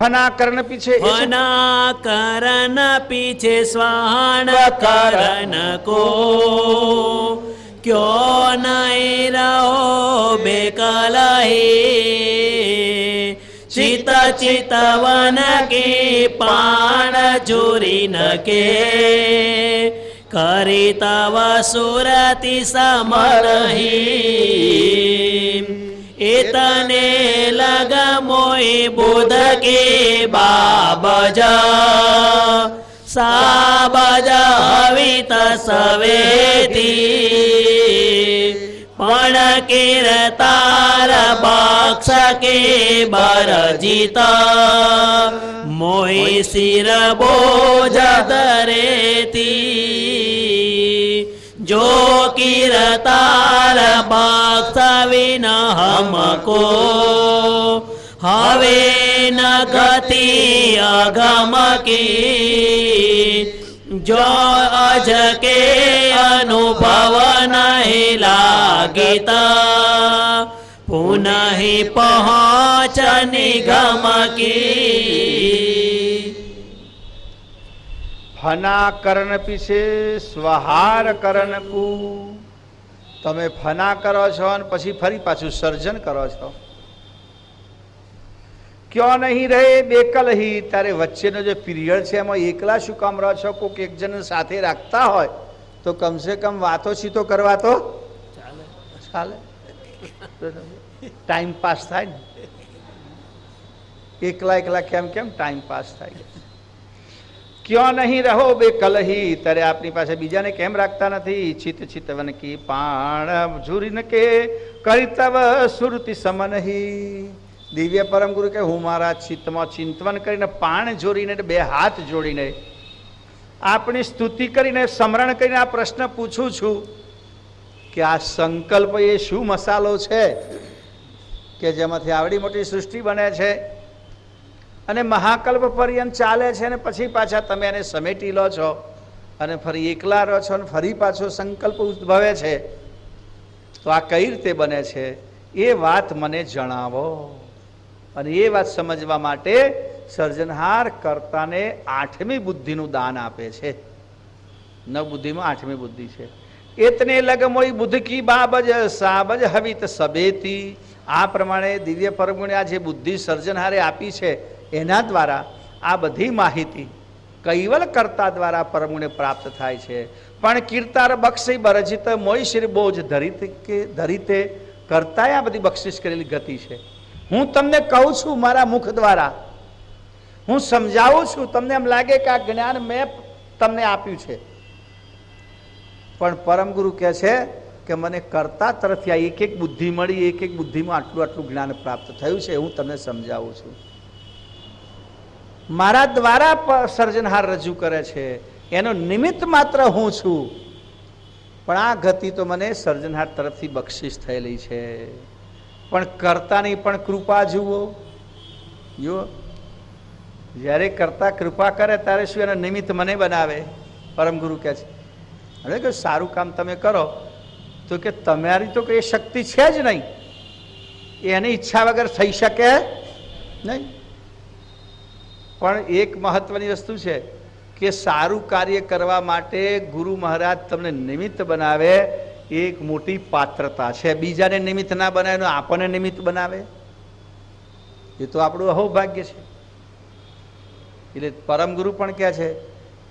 फना करण पीछे फना करण पीछे स्वाहान करण को क्यों नहीं रहो बेकल चित चितवन के पाण जोरी न के करी तव सुरति समरही इतने लग मोई बुध के बाबज साबज हवित सवेती पण कीर्तार बक्ष के बरजित मोई सिर बोझ दरेती जो कीर्तार बक्ष विन हमको हवे न गति अगम की जो अज के अनुभव नहीं लागिता पुनः पहुँच निगम की फना करण पीछे स्वहार करण कु तमे फना करो छो अने पछी फरी पाछू सर्जन करो छो क्यों नहीं रहे बेकल ही तारे वच्चेनो जो पीरियड छे एमां एकला शुं काम रहो छो कोक एक जन साथे राखता होय तो कम से कम वातो छीतो करवा तो चाले टाइम पास थाय ने एकला एकला केम केम टाइम पास थाय क्यों नहीं रहो बेकल ही तारे आपनी पासे बीजाने केम राखता नथी चित चितवन की पाण झूरीन के करितव सुरति समन ही दिव्य परम गुरु के हूँ मारा चित्तमां चिंतवन करीने पाण जोड़ीने बे हाथ जोड़ीने आपनी स्तुति करीने स्मरण करीने आ प्रश्न पूछूं छूं कि आ संकल्प ए शुं मसालो छे के जेमांथी आवड़ी मोटी सृष्टि बने छे अने महाकल्प पर्यंत चाले छे ने पछी पाछा तमे एने समेटी लो छो अने फरी एकला रहो छो अने फरी पाछो संकल्प उद्भवे छे तो आ कई रीते बने छे ए वात मने जणावो અને એ વાત સમજવા માટે સર્જનહાર કર્તાને આઠમી બુદ્ધિનું દાન આપે છે નવ બુદ્ધિમાં આઠમી બુદ્ધિ છે એતને લગમોઈ બુદ્ધ કી બાબજ સાબજ હવિત સબેતી આ પ્રમાણે દિવ્ય પરમગુણે આ જે બુદ્ધિ સર્જનહારે આપી છે એના દ્વારા આ બધી માહિતી કૈવલ કર્તા દ્વારા પરમગુણે પ્રાપ્ત થાય છે પણ કીર્તાર બક્ષી બરજિત મોઈ શિર બોજ ધરીતે કર્તાએ આ બધી બક્ષિસ કરેલી ગતિ છે હું તમને કહું છું મારા મુખ દ્વારા હું સમજાવું છું તમને એમ લાગે કે આ જ્ઞાન મેં તમને આપ્યું છે પણ પરમ ગુરુ કહે છે કે મને કર્તા તરફથી આ એક એક બુદ્ધિ મળી એક એક બુદ્ધિમાં આટલું આટલું જ્ઞાન પ્રાપ્ત થયું છે હું તમને સમજાવું છું મારા દ્વારા સર્જનહાર રજૂ કરે છે એનો નિમિત્ત માત્ર હું છું પણ આ ગતિ તો મને સર્જનહાર તરફથી બક્ષિસ થયેલી છે પણ કર્તાની પણ કૃપા જુઓ જો જ્યારે કર્તા કૃપા કરે ત્યારે શું એનો નિમિત્ત મને બનાવે પરમ ગુરુ કહે છે હવે કે સારું કામ તમે કરો તો કે તમારી તો કઈ શક્તિ છે જ નહીં એની ઈચ્છા વગર થઈ શકે નહીં પણ એક મહત્વની વસ્તુ છે કે સારું કાર્ય કરવા માટે ગુરુ મહારાજ તમને નિમિત્ત બનાવે એક મોટી પાત્રતા છે બીજાને નિમિત્ત ના બનાવે આપણને નિમિત્ત બનાવે એ તો આપણું અહોભાગ્ય છે એટલે પરમ ગુરુ પણ કહે છે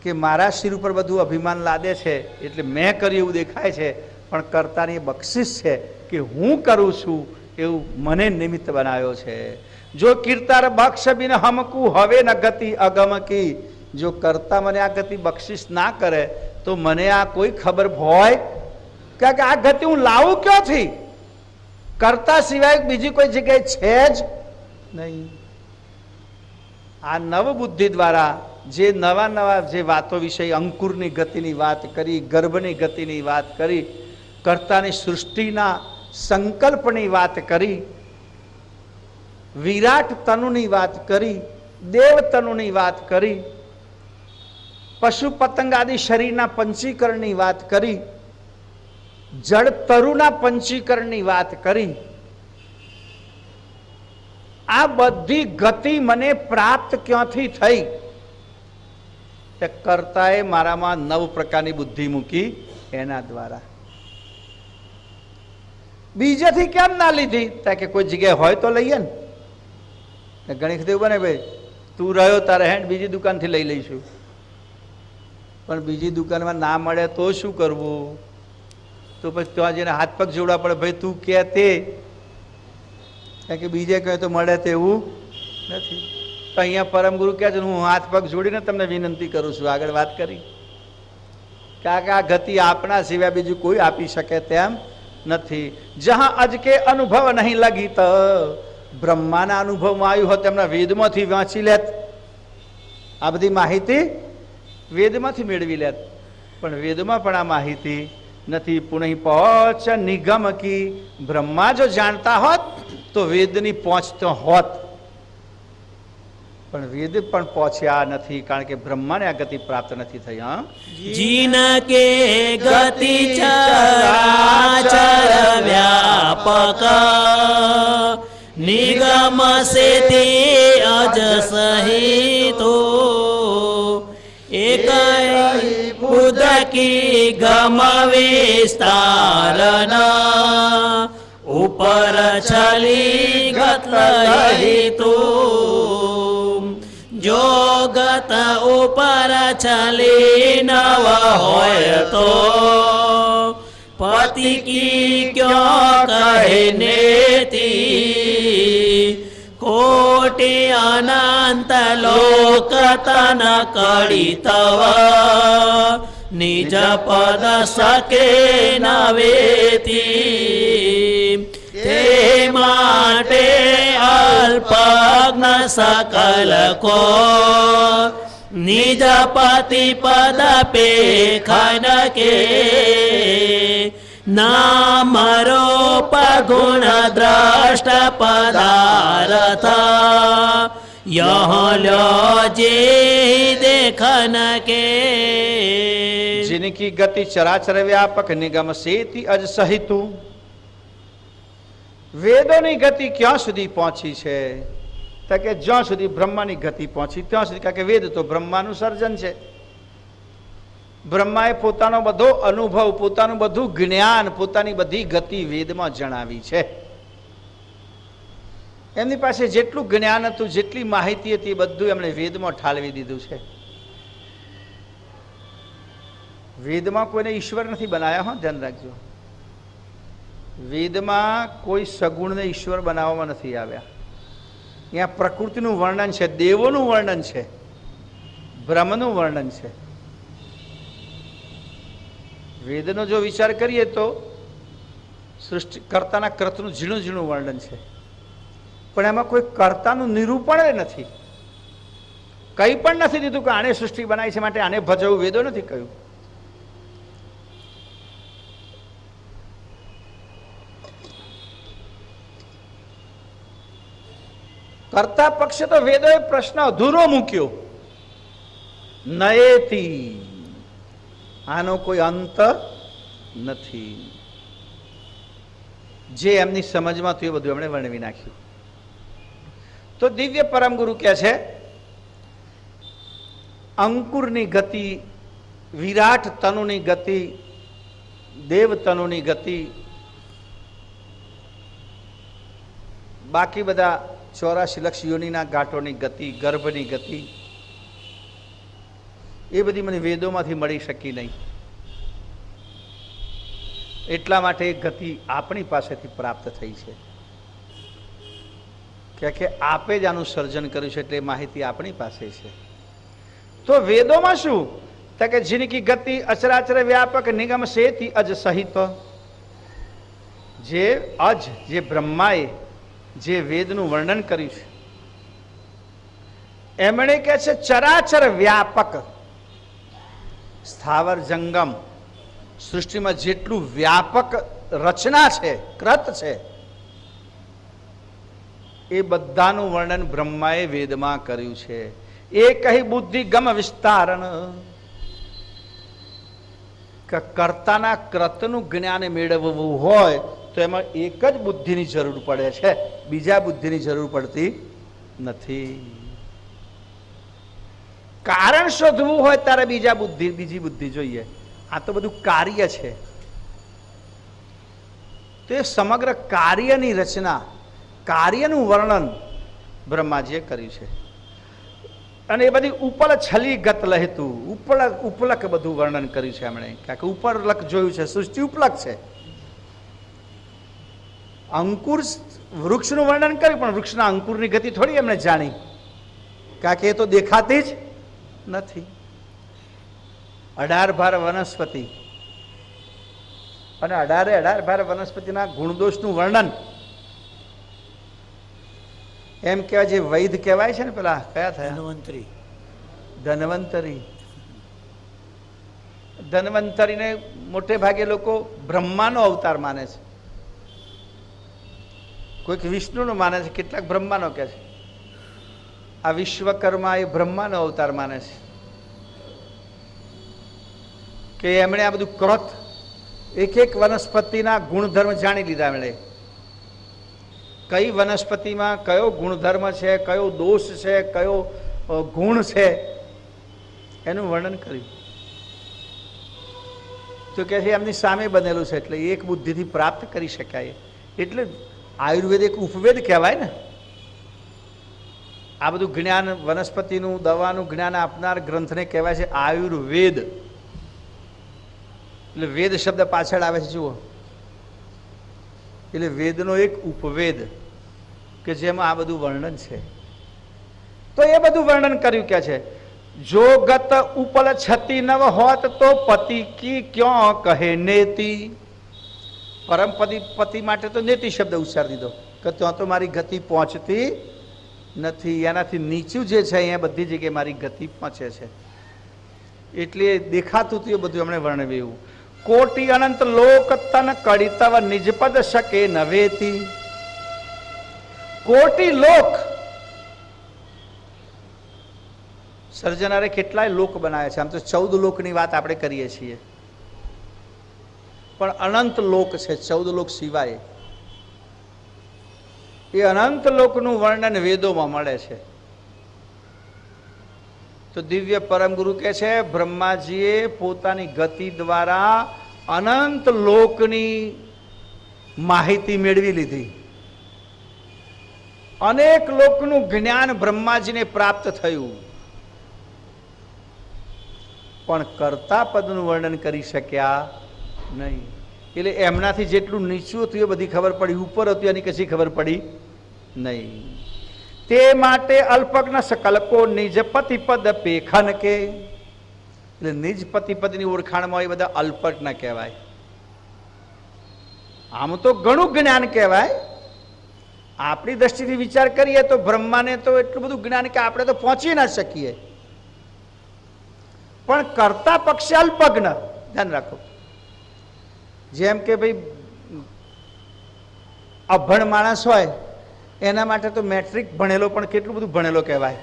કે મારા શિર ઉપર બધું અભિમાન લાદે છે એટલે મેં કર્યું એવું દેખાય છે પણ કર્તાની બક્ષિસ છે કે હું કરું છું એવું મને નિમિત્ત બનાવ્યો છે જો કીર્તાર બક્ષ બિન હમકુ હવે ન ગતિ અગમ કી જો કર્તા મને આ ગતિ બક્ષિસ ના કરે તો મને આ કોઈ ખબર હોય કે આ ગતિ હું લાવું ક્યાંથી કરતા સિવાય બીજી કોઈ જગ્યાએ છે જ નહીં આ નવ બુદ્ધિ દ્વારા જે નવા નવા જે વાતો વિશે અંકુરની ગતિની વાત કરી ગર્ભની ગતિની વાત કરી કર્તાની સૃષ્ટિના સંકલ્પની વાત કરી વિરાટ તનુની વાત કરી દેવ તનુની વાત કરી પશુ પતંગ આદિ શરીરના પંચીકરણની વાત કરી જળ તરુના પંચીકરણની વાત કરી આ બધી ગતિ મને પ્રાપ્ત ક્યાંથી થઈ? તે કર્તાએ મારામાં 9 પ્રકારની બુદ્ધિ મૂકી એના દ્વારા. બીજેથી કેમ ના લીધી? કે કોઈ જગ્યાએ હોય તો લઈએ ને. ઘણી વખત એવું બને, ભાઈ તું રહ્યો તારે હેન્ડ બીજી દુકાનથી લઈ લઈશું. પણ બીજી દુકાનમાં ના મળે તો શું કરવું? તો પછી ત્યાં જઈને હાથ પગ જોડવા પડે. ભાઈ તું કે તે, કારણ કે બીજે કહે તો મળે તેવું નથી. તો અહીંયા પરમ ગુરુ કહે છે હું હાથ પગ જોડીને તમને વિનંતી કરું છું. આગળ વાત કરી કારણ કે આ ગતિ આપણા સિવાય બીજું કોઈ આપી શકે તેમ નથી. જહાં અજ કે અનુભવ નહીં લગી તો બ્રહ્માના અનુભવમાં આવ્યું હોત એમના વેદમાંથી વાંચી લેત, આ બધી માહિતી વેદમાંથી મેળવી લેત. પણ વેદમાં પણ આ માહિતી નથી. પુનઃ પહોંચ નિગમ કી, બ્રહ્મા જો જાણતા હોત તો વેદની પહોંચ તો હોત, પણ વેદ પણ પહોંચ્યા નથી કારણ કે બ્રહ્માને આ ગતિ પ્રાપ્ત નથી થઈ. હા, જીન કે ગતિ ચરાચર વ્યાપક નિગમ સે તે અજ સહિતો એક બુદ્ધ કી ગમ વિસ્તારના ઉપર છલી ગત તું જો ગત ઉપર છલી નવ હોય તો પતિ કી ક્યો કહેને તી કોટી અનંત લોક તન કડી તવ નિજ પદ સકે નવેતી તે માટે અલ્પજ્ઞ સકલ કો નિજ પતિ પદ પેખન કે નામ રૂપ ગુણ દ્રષ્ટ પદાર્થ यह लो जे देखन के जिनकी गति चराचर व्यापक निगम सेति अज सहितु. વેદોની ગતિ ક્યાં સુધી પહોંચી છે? તો કે જ્યાં સુધી બ્રહ્માની ગતિ પહોંચી ત્યાં સુધી. કારણ કે વેદ તો બ્રહ્માનું સર્જન છે. બ્રહ્માએ પોતાનો બધો અનુભવ, પોતાનું બધું જ્ઞાન, પોતાની બધી ગતિ વેદમાં જણાવી છે. એમની પાસે જેટલું જ્ઞાન હતું, જેટલી માહિતી હતી, બધું એમણે વેદમાં ઠાલવી દીધું છે. વેદમાં કોઈને ઈશ્વર નથી બનાવ્યા. હા, ધ્યાન રાખજો. વેદમાં કોઈ સગુણને ઈશ્વર બનાવવામાં નથી આવ્યા. અહીંયા પ્રકૃતિનું વર્ણન છે, દેવોનું વર્ણન છે, બ્રહ્મનું વર્ણન છે. વેદનો જો વિચાર કરીએ તો સૃષ્ટિ કર્તાના કર્તનું ઝીણું ઝીણું વર્ણન છે, પણ એમાં કોઈ કર્તાનું નિરૂપણ નથી. કંઈ પણ નથી દીધું કે આને સૃષ્ટિ બનાવી છે માટે આને ભજવું. વેદો નથી કહ્યું. કર્તા પક્ષે તો વેદોએ પ્રશ્ન અધૂરો મૂક્યો. નયેતી, આનો કોઈ અંત નથી. જે એમની સમજમાં થયું એ બધું એમણે વર્ણવી નાખ્યું. તો દિવ્ય પરમ ગુરુ કહે છે અંકુરની ગતિ, વિરાટ તનુની ગતિ, દેવ તનુની ગતિ, બાકી બધા 84 લક્ષ યોનિના ગાંઠોની ગતિ, ગર્ભની ગતિ, એ બધી મને વેદોમાંથી મળી શકી નહીં. એટલા માટે એ ગતિ આપણી પાસેથી પ્રાપ્ત થઈ છે કે આપે જ આનું સર્જન કર્યું છે, એટલે માહિતી આપણી પાસે છે. તો વેદોમાં શું? તો કે જીનકી ગતિ અચરાચર વ્યાપક નિગમ સેતિ અજ સહિત. જે અજ, જે બ્રહ્માએ જે વેદનું વર્ણન કર્યું છે એમણે કહે છે ચરાચર વ્યાપક, સ્થાવર જંગમ સૃષ્ટિમાં જેટલું વ્યાપક રચના છે, કૃત છે, એ બધાનું વર્ણન બ્રહ્માએ વેદમાં કર્યું છે. એ કહી બુદ્ધિ ગમ વિસ્તારણ, કર્તાના કૃતનું જ્ઞાન મેળવવું હોય તો એમાં એક જ બુદ્ધિની જરૂર પડે છે, બીજા બુદ્ધિની જરૂર પડતી નથી. કારણ શોધવું હોય ત્યારે બીજી બુદ્ધિ જોઈએ. આ તો બધું કાર્ય છે. તો એ સમગ્ર કાર્યની રચના, કાર્યનું વર્ણન બ્રહ્માજીએ કર્યું છે. અને એ બધી ઉપલ છલી ગત લહેતું, ઉપલક બધું વર્ણન કર્યું છે એમણે. કારણ કે ઉપરલક જોયું છે, સૃષ્ટિ ઉપલક છે. અંકુર વૃક્ષનું વર્ણન કર્યું, પણ વૃક્ષના અંકુરની ગતિ થોડી એમણે જાણી, કારણ કે એ તો દેખાતી જ નથી. 18 ભાર વનસ્પતિ અને 18 ભાર વનસ્પતિના ગુણદોષનું વર્ણન એમ કહેવાય. જે વૈદ કહેવાય છે ને, પેલા કયા થયા? ધન્વંતરીને મોટે ભાગે લોકો બ્રહ્માનો અવતાર માને છે, કોઈક વિષ્ણુનો માને છે, કેટલાક બ્રહ્માનો કહે છે. આ વિશ્વકર્મા એ બ્રહ્માનો અવતાર માને છે કે એમણે આ બધું ક્રોત એક એક વનસ્પતિના ગુણધર્મ જાણી લીધા. એમણે કઈ વનસ્પતિમાં કયો ગુણધર્મ છે, કયો દોષ છે, કયો ગુણ છે, એનું વર્ણન કર્યું. તો કે છે એમની સામે બનેલું છે, એટલે એક બુદ્ધિથી પ્રાપ્ત કરી શકાય. એટલે આયુર્વેદ એક ઉપવેદ કહેવાય ને. આ બધું જ્ઞાન, વનસ્પતિનું, દવાનું જ્ઞાન આપનાર ગ્રંથને કહેવાય છે આયુર્વેદ. એટલે વેદ શબ્દ પાછળ આવે છે, જુઓ. એટલે વેદનો એક ઉપવેદ કે જેમાં આ બધું વર્ણન છે. તો એ બધું વર્ણન કર્યું કે છે જો ગત ઉપલ છતી નવ હોત તો પતિ કી ક્યાં કહે નેતિ. પરમ પતિ માટે તો નેતિ શબ્દ ઉચ્ચારી દીધો કે ત્યાં તો મારી ગતિ પહોંચતી નથી. એનાથી નીચું જે છે અહીંયા બધી જગ્યાએ મારી ગતિ પહોંચે છે. એટલે દેખાતું હતું એ બધું એમણે વર્ણવ્યું. કોટી અનંત લોક તન કડિતવ નિજપદ શકે નવેતી. કોટી લોક, સર્જનારે કેટલાય લોક બનાવ્યા છે. આમ તો 14 લોકની વાત આપણે કરીએ છીએ, પણ અનંત લોક છે 14 લોક સિવાય. એ અનંત લોકનું વર્ણન વેદોમાં મળે છે. તો દિવ્ય પરમ ગુરુ કહે છે બ્રહ્માજીએ પોતાની ગતિ દ્વારા અનંત લોકની માહિતી મેળવી લીધી. અનેક લોકનું જ્ઞાન બ્રહ્માજીને પ્રાપ્ત થયું, પણ કર્તા પદનું વર્ણન કરી શક્યા નહીં. એટલે એમનાથી જેટલું નીચું હતું એ બધી ખબર પડી, ઉપર હતું એની કશી ખબર પડી નહીં. તે માટે અલ્પજ્ઞ સકલ્પો નિજપતિ પદ પેખન કે. એટલે નિજપતિ પદની ઓળખાણમાં એ બધા અલ્પજ્ઞ કહેવાય. આમ તો ઘણું જ્ઞાન કહેવાય. આપણી દ્રષ્ટિથી વિચાર કરીએ તો બ્રહ્માને તો એટલું બધું જ્ઞાન કે આપણે તો પહોંચી ના શકીએ, પણ કરતા પક્ષે અલ્પજ્ઞ. ધ્યાન રાખો. જેમ કે ભાઈ અભણ માણસ હોય એના માટે તો મેટ્રિક ભણેલો પણ કેટલું બધું ભણેલો કહેવાય,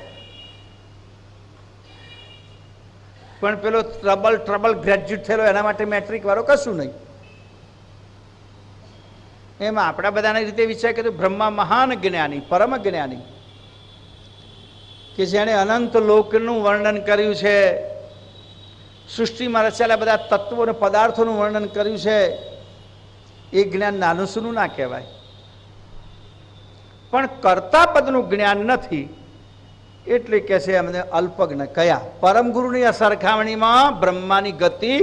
પણ પેલો ટ્રબલ ગ્રેજ્યુએટ થયેલો એના માટે મેટ્રિક વાળો કશું નહીં. એમ આપણા બધાના રીતે વિચાર કર્યો બ્રહ્મા મહાન જ્ઞાની, પરમ જ્ઞાની કે જેણે અનંત લોકનું વર્ણન કર્યું છે, સૃષ્ટિમાં રચાયેલા બધા તત્વો અને પદાર્થોનું વર્ણન કર્યું છે. એ જ્ઞાન નાનું સૂનું ના કહેવાય, પણ કર્તા પદનું જ્ઞાન નથી એટલે કે છે અમને અલ્પજ્ઞ કયા. પરમ ગુરુની સરખામણીમાં બ્રહ્માની ગતિ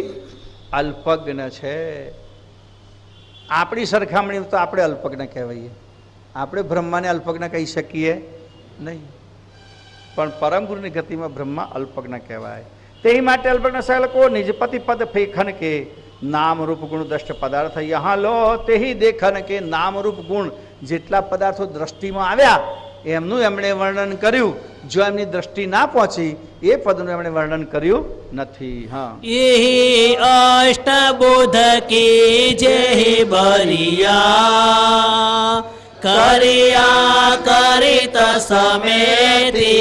અલ્પજ્ઞ છે. આપણી સરખામણી તો આપણે અલ્પજ્ઞ કહેવાઈએ, આપણે બ્રહ્માને અલ્પજ્ઞ કહી શકીએ નહીં, પણ પરમ ગુરુની ગતિમાં બ્રહ્મા અલ્પજ્ઞ કહેવાય. તે માટે અલ્પજ્ઞ સકલ્પો નિજપતિ પદ ફેખન કે નામ રૂપ ગુણ દ્રષ્ટ પદાર્થ યહાં લો તેહી દેખન કે નામ રૂપ ગુણ જેટલા પદાર્થો દ્રષ્ટિમાં આવ્યા એમનું એમણે વર્ણન કર્યું. જો એમની દ્રષ્ટિ ના પહોંચી એ પદનું એમણે વર્ણન કર્યું નથી. હા, એહી અષ્ટબોધ કી જે બરિયા કરિયા કરિત સમેતી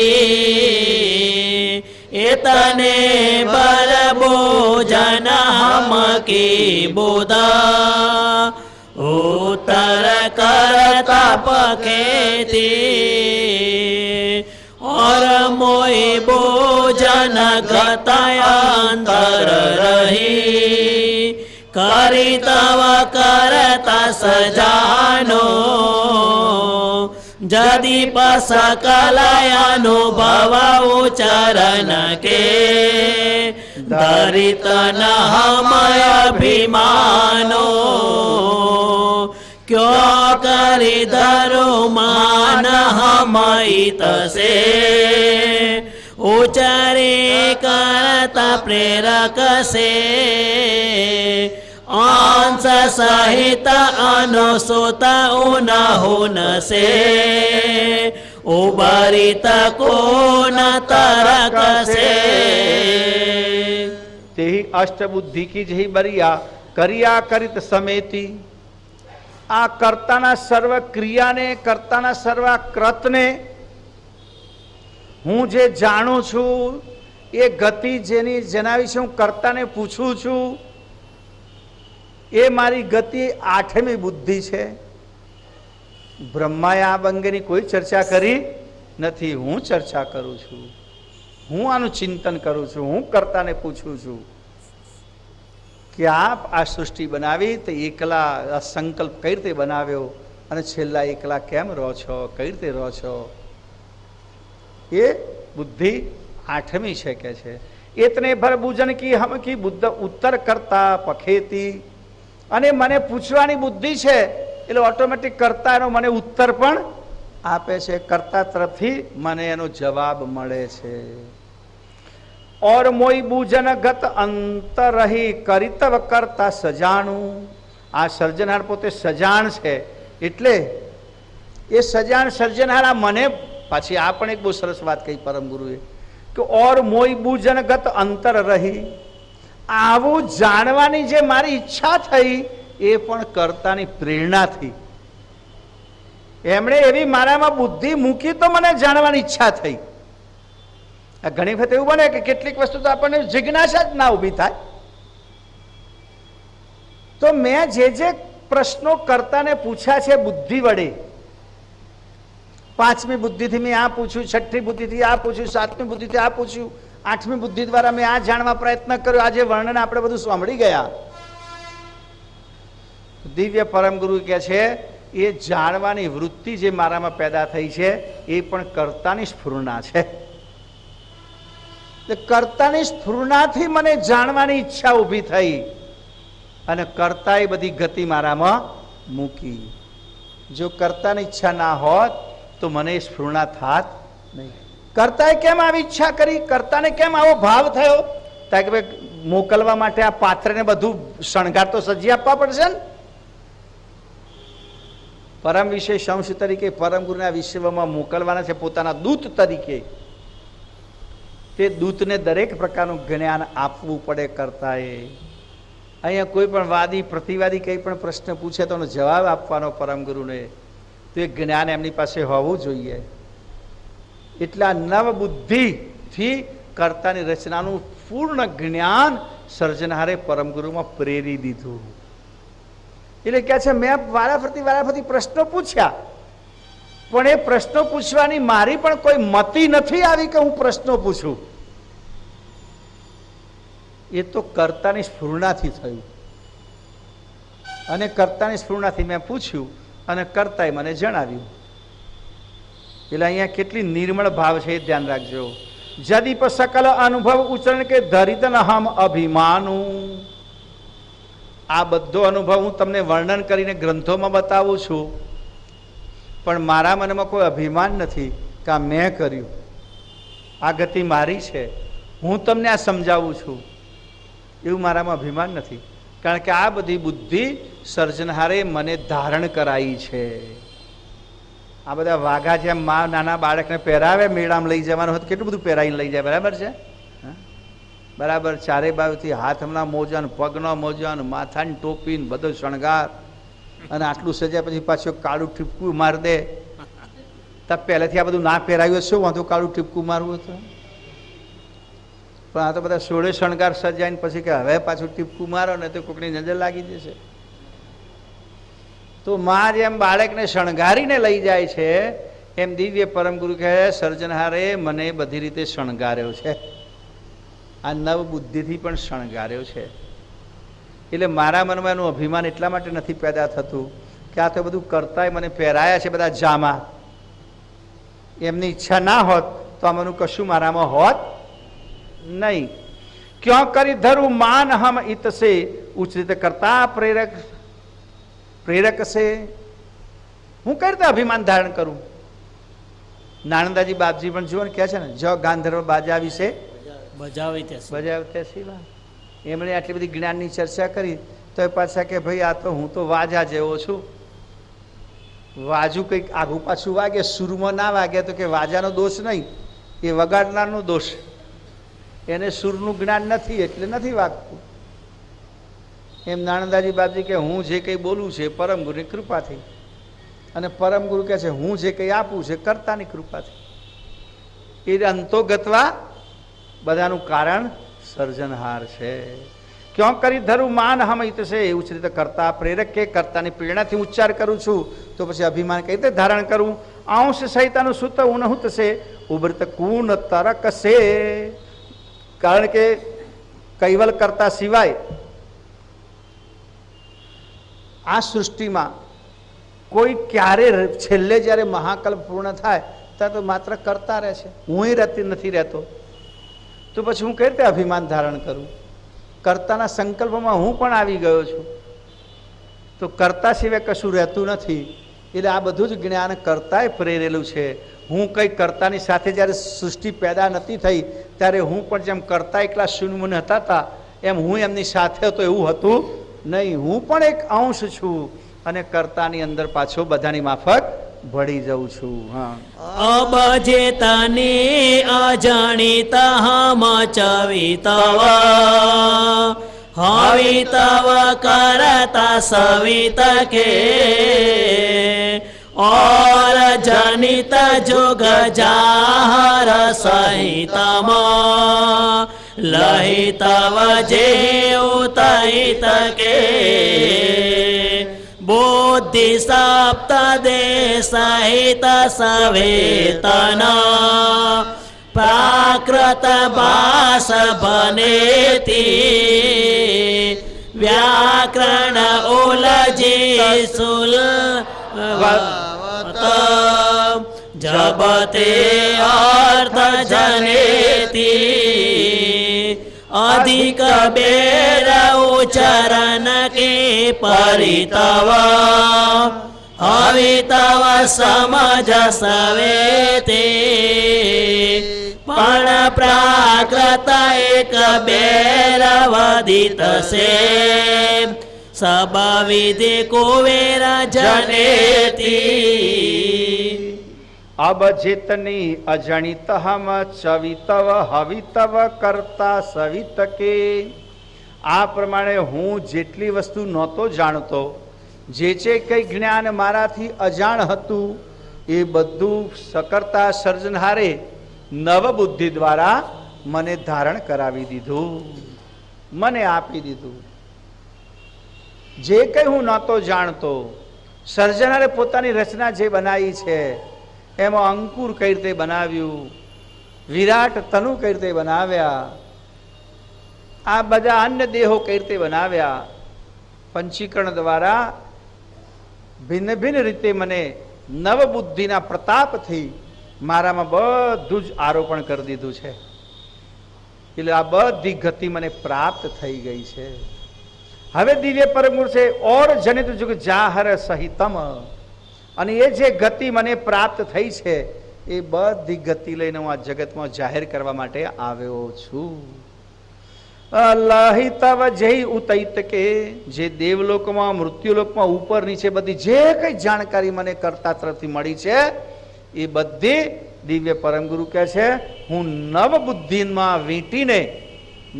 એતને બર બોજન હમ કી બોધા ઉત્તર કરતા પખેતી और मोई भोजन गतायांतर रही करी तव करता सजानो जदि सकलयानुभवा उच्चरण के दरित न हमय अभिमानो क्यों करी धरो मान हमित से उच्चरे करता प्रेरक से अंश सहित अनुसूत उन से उबरित को न तरक से तेहि अष्टबुद्धि की जही बरिया करिया करित समेती આ કર્તાના સર્વ ક્રિયાને કર્તાના સર્વ કૃતને હું જે જાણું છું એ ગતિ જેના વિશે હું કર્તાને પૂછું છું એ મારી ગતિ આઠમી બુદ્ધિ છે. બ્રહ્માએ આ અંગેની કોઈ ચર્ચા કરી નથી, હું ચર્ચા કરું છું, હું આનું ચિંતન કરું છું, હું કર્તાને પૂછું છું કે આ સૃષ્ટિ બનાવી તો એકલા આ સંકલ્પ કઈ રીતે બનાવ્યો અને છેલ્લા એકલા કેમ રહો છો, કઈ રીતે રહો છો. એ બુદ્ધિ આઠમી છે કે છે. એતને ભર બુજન કી હમ કી બુદ્ધ ઉત્તર કરતા પખેતી અને મને પૂછવાની બુદ્ધિ છે એટલે ઓટોમેટિક કરતા એનો મને ઉત્તર પણ આપે છે, કર્તા તરફથી મને એનો જવાબ મળે છે. और मोई बूजन गत अंतर रही करितव करता सजाणु आ सर्जनहार पोते सजाण छे એટલે એ સજાણ સર્જનહાર આ મને પાછી આ પણ એક બહુ સરસ વાત કહી પરમ ગુરુએ કે ઓર મોઈ બૂજન ગત અંતર રહી આવું જાણવાની જે મારી ઈચ્છા થઈ એ પણ કર્તાની પ્રેરણાથી એમણે એવી મારામાં બુદ્ધિ મૂકી તો મને જાણવાની ઈચ્છા થઈ. ઘણી વખત એવું બને કે કેટલીક વસ્તુ તો આપણને જિજ્ઞાસા જ ના ઊભી થાય તો મેં જે પ્રશ્નો કર્તાને પૂછ્યા છે બુદ્ધિ વડે, પાંચમી બુદ્ધિથી મેં આ પૂછ્યું, છઠ્ઠી બુદ્ધિથી આ પૂછ્યું, સાતમી બુદ્ધિથી આ પૂછ્યું, આઠમી બુદ્ધિ દ્વારા મેં આ જાણવા પ્રયત્ન કર્યો, આજે વર્ણન આપણે બધું સાંભળી ગયા. દિવ્ય પરમ ગુરુ કહે છે એ જાણવાની વૃત્તિ જે મારામાં પેદા થઈ છે એ પણ કર્તાની સ્ફુરણા છે. કર્તાની સ્ફુરણાથી મને જાણવાની ઈચ્છા ઊભી થઈ અને કર્તાએ બધી ગતિ મારામાં મૂકી. જો કર્તાની ઈચ્છા ના હોત તો મને સ્ફુરણા થાત નહીં. કર્તાએ કેમ આવી ઈચ્છા કરી, કર્તાને કેમ આવો ભાવ થયો? કારણ કે ભાઈ મોકલવા માટે આ પાત્રને બધું શણગાર તો સજી આપવા પડશે ને. પરમ વિશેષ અંશ તરીકે પરમ ગુરુના વિશ્વમાં મોકલવાના છે પોતાના દૂત તરીકે. તે દૂતને દરેક પ્રકારનું જ્ઞાન આપવું પડે કર્તાએ. અહીંયા કોઈ પણ વાદી પ્રતિવાદી કંઈ પણ પ્રશ્ન પૂછે તો એનો જવાબ આપવાનો પરમ ગુરુને, તો એ જ્ઞાન એમની પાસે હોવું જોઈએ. એટલે આ નવ બુદ્ધિથી કર્તાની રચનાનું પૂર્ણ જ્ઞાન સર્જનહારે પરમ ગુરુમાં પ્રેરી દીધું. એટલે કહે છે મેં વારાફરતી પ્રશ્નો પૂછ્યા પણ એ પ્રશ્નો પૂછવાની મારી પણ કોઈ મતિ નથી આવી કે હું પ્રશ્નો પૂછું. એ તો કર્તાની સ્ફુરણાથી થયું અને કર્તાની સ્ફુરણાથી મેં પૂછ્યું અને કર્તાએ મને જણાવ્યું. એટલે અહીંયા કેટલી નિર્મળ ભાવ છે એ ધ્યાન રાખજો. જદીપ સકલ અનુભવ ઉચ્ચરણ કે ધરિતન હમ અભિમાનું. આ બધો અનુભવ હું તમને વર્ણન કરીને ગ્રંથોમાં બતાવું છું પણ મારા મનમાં કોઈ અભિમાન નથી કે આ મેં કર્યું, આ ગતિ મારી છે, હું તમને આ સમજાવું છું, એવું મારામાં અભિમાન નથી. કારણ કે આ બધી બુદ્ધિ સર્જનહારે મને ધારણ કરાઈ છે. આ બધા વાઘા જેમ માં નાના બાળકને પહેરાવે મેળામાં લઈ જવાનું હોય તો કેટલું બધું પહેરાવીને લઈ જાય, બરાબર છે? બરાબર ચારે બાજુથી હાથના મોજાન, પગના મોજાન, માથાની ટોપી, બધો શણગાર અને આટલું સજાય પછી પાછું કાળું ટીપકું માર દે. તો પહેલેથી આ બધું ના પહેરાવ્યું શું વાંધો કાળું ટીપકું મારવું હતું? પણ આ તો બધા સોળે શણગાર સજાઈને પછી કે હવે પાછું ટીપકું મારો ને તો કોઈકની નજર લાગી જશે. તો માં જેમ બાળકને શણગારીને લઈ જાય છે એમ દિવ્ય પરમ ગુરુ કહે સર્જનહારે મને બધી રીતે શણગાર્યો છે, આ નવ બુદ્ધિથી પણ શણગાર્યો છે. એટલે મારા મનમાં એનું અભિમાન એટલા માટે નથી પેદા થતું કે આ તો બધું કરતાય મને પહેરાયા છે બધા જામા, એમની ઈચ્છા ના હોત તો આમાંનું કશું મારામાં હોત નહીં. ક્યાં કરી ધરું માન હમ ઈતસે ઉચ્ચિત કરતા પ્રેરક પ્રેરક છે. હું કઈ રીતે અભિમાન ધારણ કરું? નાનંદાજી બાપજી પણ જુઓ ને કહે છે ને, જો ગાંધર્વ બાજા વિશે બજાવતે શિવા. એમણે આટલી બધી જ્ઞાનની ચર્ચા કરી તો એ પાછા કે ભાઈ આ તો હું તો વાજા જેવો છું. વાજુ કંઈક આગું પાછું વાગે, સુરમાં ના વાગે તો કે વાજાનો દોષ નહીં, એ વગાડનારનો દોષ. એને સુરનું જ્ઞાન નથી એટલે નથી વાગતું. એમ નાનંદાજી બાપજી કે હું જે કંઈ બોલું છે પરમ ગુરુની કૃપાથી, અને પરમ ગુરુ કહે છે હું જે કંઈ આપું છે કર્તાની કૃપાથી. એ અંતોગતવા બધાનું કારણ સર્જનહાર છે. ક્યાં કરી ધરું માન હમ હિત છે, એવું રીતે કરતા પ્રેરક કે કર્તાની પ્રેરણાથી ઉચ્ચાર કરું છું તો પછી અભિમાન કઈ રીતે ધારણ કરું? અંશ સહિતાનું સુત ઉનહુત છે ઉભરત કુન તરક છે. કારણ કે કૈવલ કરતા સિવાય આ સૃષ્ટિમાં કોઈ ક્યારે છેલ્લે જ્યારે મહાકલ્પ પૂર્ણ થાય ત્યારે તો માત્ર કરતા રહે છે, હું નથી રહેતો. તો પછી હું કઈ રીતે અભિમાન ધારણ કરું? કર્તાના સંકલ્પમાં હું પણ આવી ગયો છું, તો કર્તા સિવાય કશું રહેતું નથી. એટલે આ બધું જ જ્ઞાન કર્તાએ પ્રેરેલું છે. હું કંઈ કર્તાની સાથે જ્યારે સૃષ્ટિ પેદા નથી થઈ ત્યારે હું પણ જેમ કરતા એકલા શૂન્યમૂન હતા એમ હું એમની સાથે હતો એવું હતું નહીં. હું પણ એક અંશ છું અને કર્તાની અંદર પાછો બધાની માફક ભળી જાઉં છું. હા, અબજેતને અજાણિતા હમ ચવિતવ હવિતવ કરતા સવિત કે और जनित जुग जाहर सहितम लहितव जे उतहित के बुद्धि सप्त दे सहित सवेतना प्राकृत भास बनेती व्याकरण उलझी सुल जबते अर्थ जनेती अधिक बेर उच्चरण के परितव हवितव समझ सवेते पण प्राकृत एक बेर वदित से सब विधि कुबेर जनेती. अब जितनी अजनित हम चवितव हवितव करता सवित के. આ પ્રમાણે હું જેટલી વસ્તુ નહોતો જાણતો, જે કંઈ જ્ઞાન મારાથી અજાણ હતું એ બધું સકર્તા સર્જનહારે નવ બુદ્ધિ દ્વારા મને ધારણ કરાવી દીધું, મને આપી દીધું. જે કંઈ હું નહોતો જાણતો, સર્જનહારે પોતાની રચના જે બનાવી છે એમાં અંકુર કઈ રીતે બનાવ્યું, વિરાટ તનુ કઈ રીતે બનાવ્યા, આ બધા અન્ય દેહો કઈ રીતે બનાવ્યા, પંચીકરણ દ્વારા ભિન્ન ભિન્ન રીતે મને નવ બુદ્ધિના પ્રતાપથી મારામાં બધું જ આરોપણ કરી દીધું છે. એટલે આ બધી ગતિ મને પ્રાપ્ત થઈ ગઈ છે. હવે દિવ્ય પરમગુણ છે ઓર જનિત જુગ જાહર સહિતમ, અને એ જે ગતિ મને પ્રાપ્ત થઈ છે એ બધી ગતિ લઈને હું આ જગતમાં જાહેર કરવા માટે આવ્યો છું. લહિતવ જય ઉતૈત કે, જે દેવલોકમાં મૃત્યુલોકમાં ઉપર નીચે બધી જે કઈ જાણકારી મને કરતા તરફથી મળી છે એ બધી દિવ્ય પરમગુરુ કહે છે હું નવ બુદ્ધિમાં વીંટીને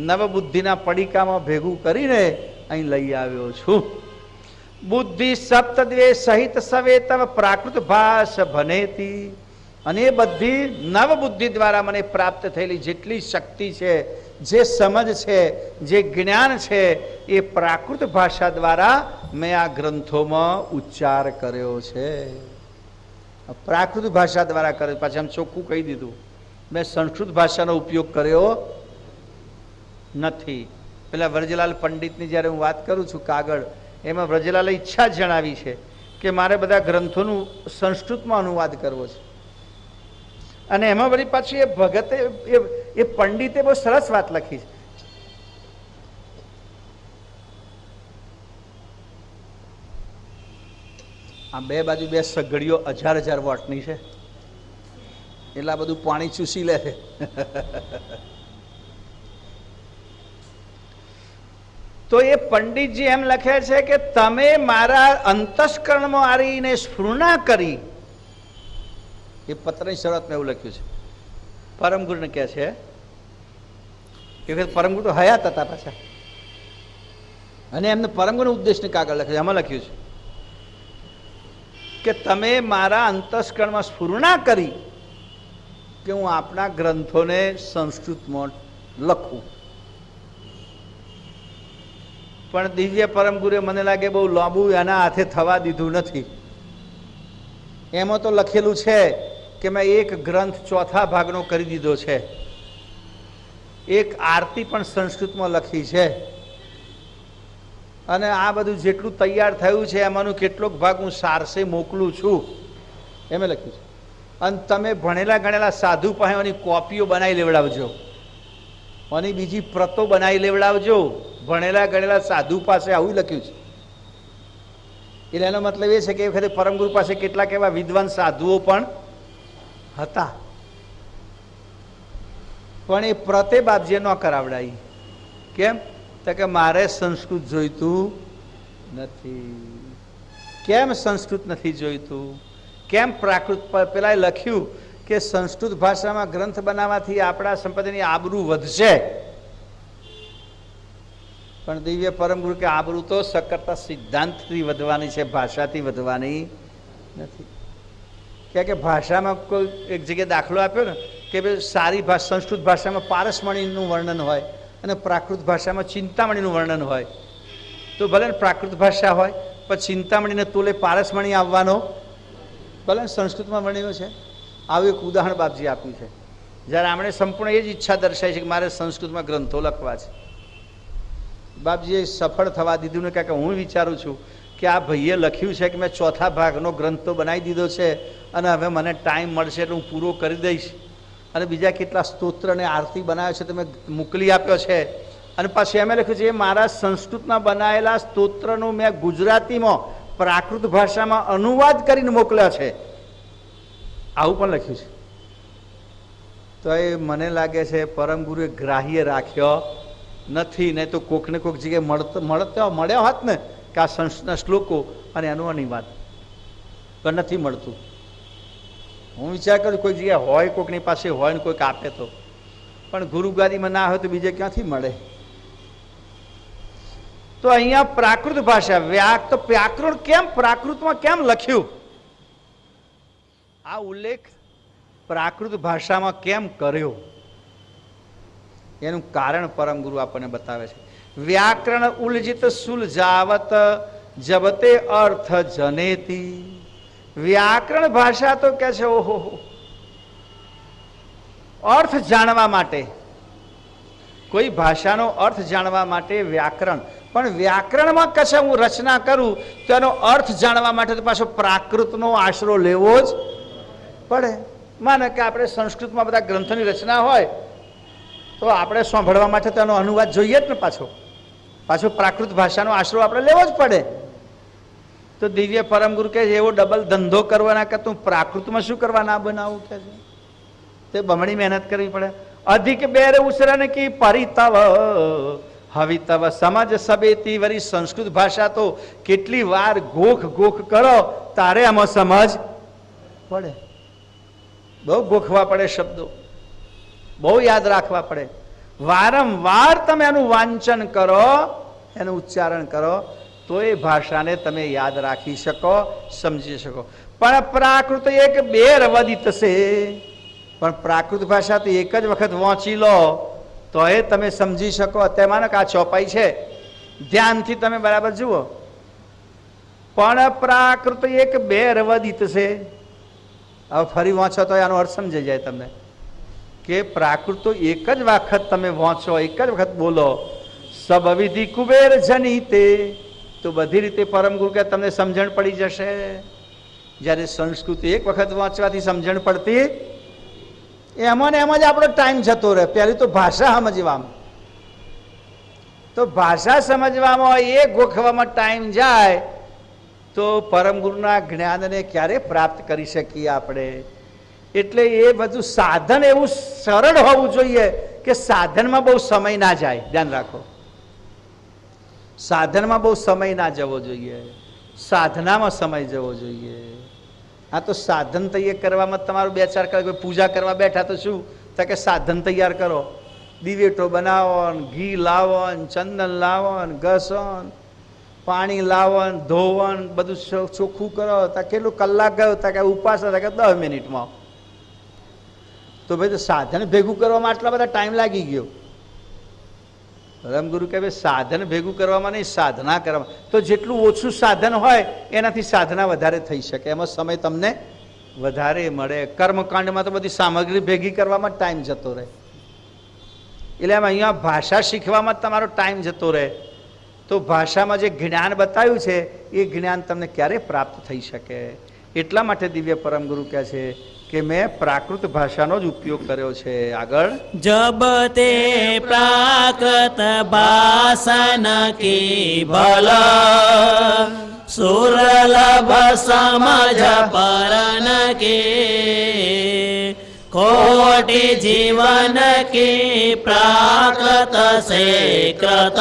નવ બુદ્ધિના પડીકામાં ભેગું કરીને અહીં લઈ આવ્યો છું. બુદ્ધિ સપ્તદ્વે સહિત સવેતવ પ્રાકૃત ભાષ ભનેતી. અને એ બધી નવ બુદ્ધિ દ્વારા મને પ્રાપ્ત થયેલી જેટલી શક્તિ છે, જે સમજ છે, જે જ્ઞાન છે, એ પ્રાકૃત ભાષા દ્વારા મેં આ ગ્રંથોમાં ઉચ્ચાર કર્યો છે. પ્રાકૃત ભાષા દ્વારા કર્યો. પાછું આમ ચોખ્ખું કહી દીધું, મેં સંસ્કૃત ભાષાનો ઉપયોગ કર્યો નથી. પેલા વ્રજલાલ પંડિતની જ્યારે હું વાત કરું છું કાગળ, એમાં વ્રજલાલે ઈચ્છા જણાવી છે કે મારે બધા ગ્રંથોનું સંસ્કૃતમાં અનુવાદ કરવો છે. અને એમાં વળી પાછી એ ભગતે એ પંડિતે બહુ સરસ વાત લખી છે. આ બે બાજુ બે સગડીઓ 1000 વોટની છે, એટલે આ બધું પાણી ચૂસી લે છે. તો એ પંડિતજી એમ લખે છે કે તમે મારા અંતસ્કરણમાં આવીને સ્ફુરણા કરી. એ પત્રની શરૂઆતમાં એવું લખ્યું છે. પરમગુરુને કહે છે કે પરમગુરુ તો હયાત હતા પાછા, અને એમને પરમગુરુ ઉપદેશને કાગળ લખ્યું છે. એમાં લખ્યું છે કે તમે મારા અંતસ્કરણમાં સ્ફુરણા કરી કે હું આપણા ગ્રંથોને સંસ્કૃતમાં લખું. પણ દિવ્ય પરમગુરુએ મને લાગે બહુ લાંબુ એના હાથે થવા દીધું નથી. એમાં તો લખેલું છે કે મેં એક ગ્રંથ 4થા ભાગનો કરી દીધો છે. એક આરતી પણ સંસ્કૃતમાં લખી છે. અને આ બધું જેટલું તૈયાર થયું છે એમાંનું કેટલોક ભાગ હું સારસે મોકલું છું, એમ લખ્યું છે. અને તમે ભણેલા ગણેલા સાધુ પાસે એની કોપીઓ બનાવી લેવડાવજો, અને બીજી પ્રતો બનાવી લેવડાવજો. ભણેલા ગણેલા સાધુ પાસે આવું લખ્યું છે. એટલે એનો મતલબ એ છે કે એ વખતે પરમગુરુ પાસે કેટલાક એવા વિદ્વાન સાધુઓ પણ હતા, પણ એ પ્રતે બાપજીએ ન કરાવડાવી. કેમ? તો કે મારે સંસ્કૃત જોઈતું નથી. કેમ સંસ્કૃત નથી જોઈતું? કેમ પ્રાકૃત? પેલા લખ્યું કે સંસ્કૃત ભાષામાં ગ્રંથ બનાવવાથી આપણા સંપત્તિની આબરૂ વધશે. પણ દિવ્ય પરમગુરુ કે આબરૂ તો સકર્તા સિદ્ધાંતથી વધવાની છે, ભાષાથી વધવાની નથી. કે ભાષામાં કોઈ એક જગ્યાએ દાખલો આપ્યો ને કે ભાઈ સારી ભાષા સંસ્કૃત ભાષામાં પારસમણીનું વર્ણન હોય અને પ્રાકૃત ભાષામાં ચિંતામણીનું વર્ણન હોય, તો ભલે ને પ્રાકૃત ભાષા હોય પણ ચિંતામણીને તોલે પારસમણી આવવાનો, ભલે સંસ્કૃતમાં વર્ણ્યો છે. આવું એક ઉદાહરણ બાપજી આપ્યું છે. જ્યારે આપણે સંપૂર્ણ એ જ ઈચ્છા દર્શાવી છે કે મારે સંસ્કૃતમાં ગ્રંથો લખવા છે. બાપજીએ સફળ થવા દીધું ને, કારણ કે હું વિચારું છું કે આ ભાઈએ લખ્યું છે કે મેં 4થા ભાગનો ગ્રંથ તો બનાવી દીધો છે અને હવે મને ટાઈમ મળશે એટલે હું પૂરો કરી દઈશ. અને બીજા કેટલા સ્તોત્ર અને આરતી બનાવ્યો છે તમે મોકલી આપ્યો છે. અને પાછું એમ લખ્યું છે એ મારા સંસ્કૃતમાં બનાવેલા સ્તોત્રનું મેં ગુજરાતીમાં પ્રાકૃત ભાષામાં અનુવાદ કરીને મોકલ્યા છે, આવું પણ લખ્યું છે. તો એ મને લાગે છે પરમગુરુએ ગ્રાહ્ય રાખ્યો નથી. નહીં તો કોકને કોક જગ્યાએ મળ્યા હોત ને કે આ સંસ્કૃતના શ્લોકો અને એનું અનુવાદ, પણ નથી મળતું. હું વિચાર કરું કોઈ જગ્યાએ હોય, કોકની પાસે હોય ને કોઈક આપે તો, પણ ગુરુગાદીમાં ના હોય તો બીજે ક્યાંથી મળે? તો અહીંયા પ્રાકૃત ભાષા તો વ્યાકરણ કેમ પ્રાકૃતમાં કેમ લખ્યું? આ ઉલ્લેખ પ્રાકૃત ભાષામાં કેમ કર્યો? એનું કારણ પરમગુરુ આપણને બતાવે છે. વ્યાકરણ ઉલજિત સુલજાવત જબતે અર્થ જનેતી. વ્યાકરણ ભાષા તો કે છે ઓહો, અર્થ જાણવા માટે, કોઈ ભાષાનો અર્થ જાણવા માટે વ્યાકરણ. પણ વ્યાકરણમાં કે છે હું રચના કરું તો એનો અર્થ જાણવા માટે તો પાછો પ્રાકૃતનો આશરો લેવો જ પડે. માને કે આપણે સંસ્કૃતમાં બધા ગ્રંથોની રચના હોય તો આપણે સાંભળવા માટે તો એનો અનુવાદ જોઈએ જ ને. પાછો પ્રાકૃત ભાષાનો આશરો આપણે લેવો જ પડે. તો દિવ્ય પરમગુરુ કહે છે એવો ડબલ ધંધો કરવાના કે તું પ્રાકૃતમાં શું કરવા ના બનાવું કે છે, તે બમણી મહેનત કરવી પડે. અધિક બેર ઉસરન કી પરિતવ હવિતવ સમજ સબેતી. વરી સંસ્કૃત ભાષા તો કેટલી વાર ગોખ કરો તારે આમાં સમજ પડે. બહુ ગોખવા પડે શબ્દો, બહુ યાદ રાખવા પડે. વારંવાર તમે એનું વાંચન કરો, એનું ઉચ્ચારણ કરો તો એ ભાષાને તમે યાદ રાખી શકો, સમજી શકો. પણ પ્રાકૃત એક બેર વદિત છે. પણ પ્રાકૃત ભાષા તો એક જ વખત વાંચી લો તો એ તમે સમજી શકો. અત્યારે માનો કે આ ચોપાઈ છે, ધ્યાનથી તમે બરાબર જુઓ. પણ પ્રાકૃત એક બે રવદિત છે. હવે ફરી વાંચો તો એનો અર્થ સમજાઈ જાય તમને કે પ્રાકૃત તો એક જ વખત તમે વાંચો, એક જ વખત બોલો. સબ વિધિ કુબેર જનિતે, તો બધી રીતે પરમ ગુરુ કે તમને સમજણ પડી જશે. જ્યારે સંસ્કૃત એક વખત વાંચવાથી સમજણ પડતી, એમાં ને એમાં જ આપણો ટાઈમ જતો રહે. પહેલી તો ભાષા સમજવામાં, તો ભાષા સમજવામાં એક ગોખવામાં ટાઈમ જાય તો પરમ ગુરુના જ્ઞાનને ક્યારે પ્રાપ્ત કરી શકીએ આપણે? એટલે એ બધું સાધન એવું સરળ હોવું જોઈએ કે સાધનમાં બહુ સમય ના જાય. ધ્યાન રાખો, સાધનમાં બહુ સમય ના જવો જોઈએ, સાધનામાં સમય જવો જોઈએ. આ તો સાધન તૈયાર કરવામાં તમારું 2-4 કલાક, પૂજા કરવા બેઠા તો શું તો કે સાધન તૈયાર કરો, દિવેટો બનાવો, ઘી લાવો, ચંદન લાવો, ઘસો, પાણી લાવો, ધોવો, બધું ચોખ્ખું કરો. તો કેટલું કલાક ગયો? તો કે ઉપાસ હતા કે 10 મિનિટમાં. તો ભાઈ તો સાધન ભેગું કરવામાં આટલા બધા ટાઈમ લાગી ગયો. પરમગુરુ કહે સાધન ભેગું કરવામાં નહીં, સાધના કરવામાં. તો જેટલું ઓછું સાધન હોય એનાથી સાધના વધારે થઈ શકે, એમાં સમય તમને વધારે મળે. કર્મકાંડમાં તો બધી સામગ્રી ભેગી કરવામાં ટાઈમ જતો રહે. એટલે એમ અહીંયા ભાષા શીખવામાં તમારો ટાઈમ જતો રહે. તો ભાષામાં જે જ્ઞાન બતાવ્યું છે એ જ્ઞાન તમને ક્યારે પ્રાપ્ત થઈ શકે? એટલા માટે દિવ્ય પરમગુરુ કહે છે કે મેં પ્રાકૃત ભાષાનો જ ઉપયોગ કર્યો છે. આગળ, જબ તે પ્રાકૃત ભાષન કી ભલ, સુરલભ સમજ પરન કે, કોટિ જીવન કી પ્રાકૃત સે કૃત,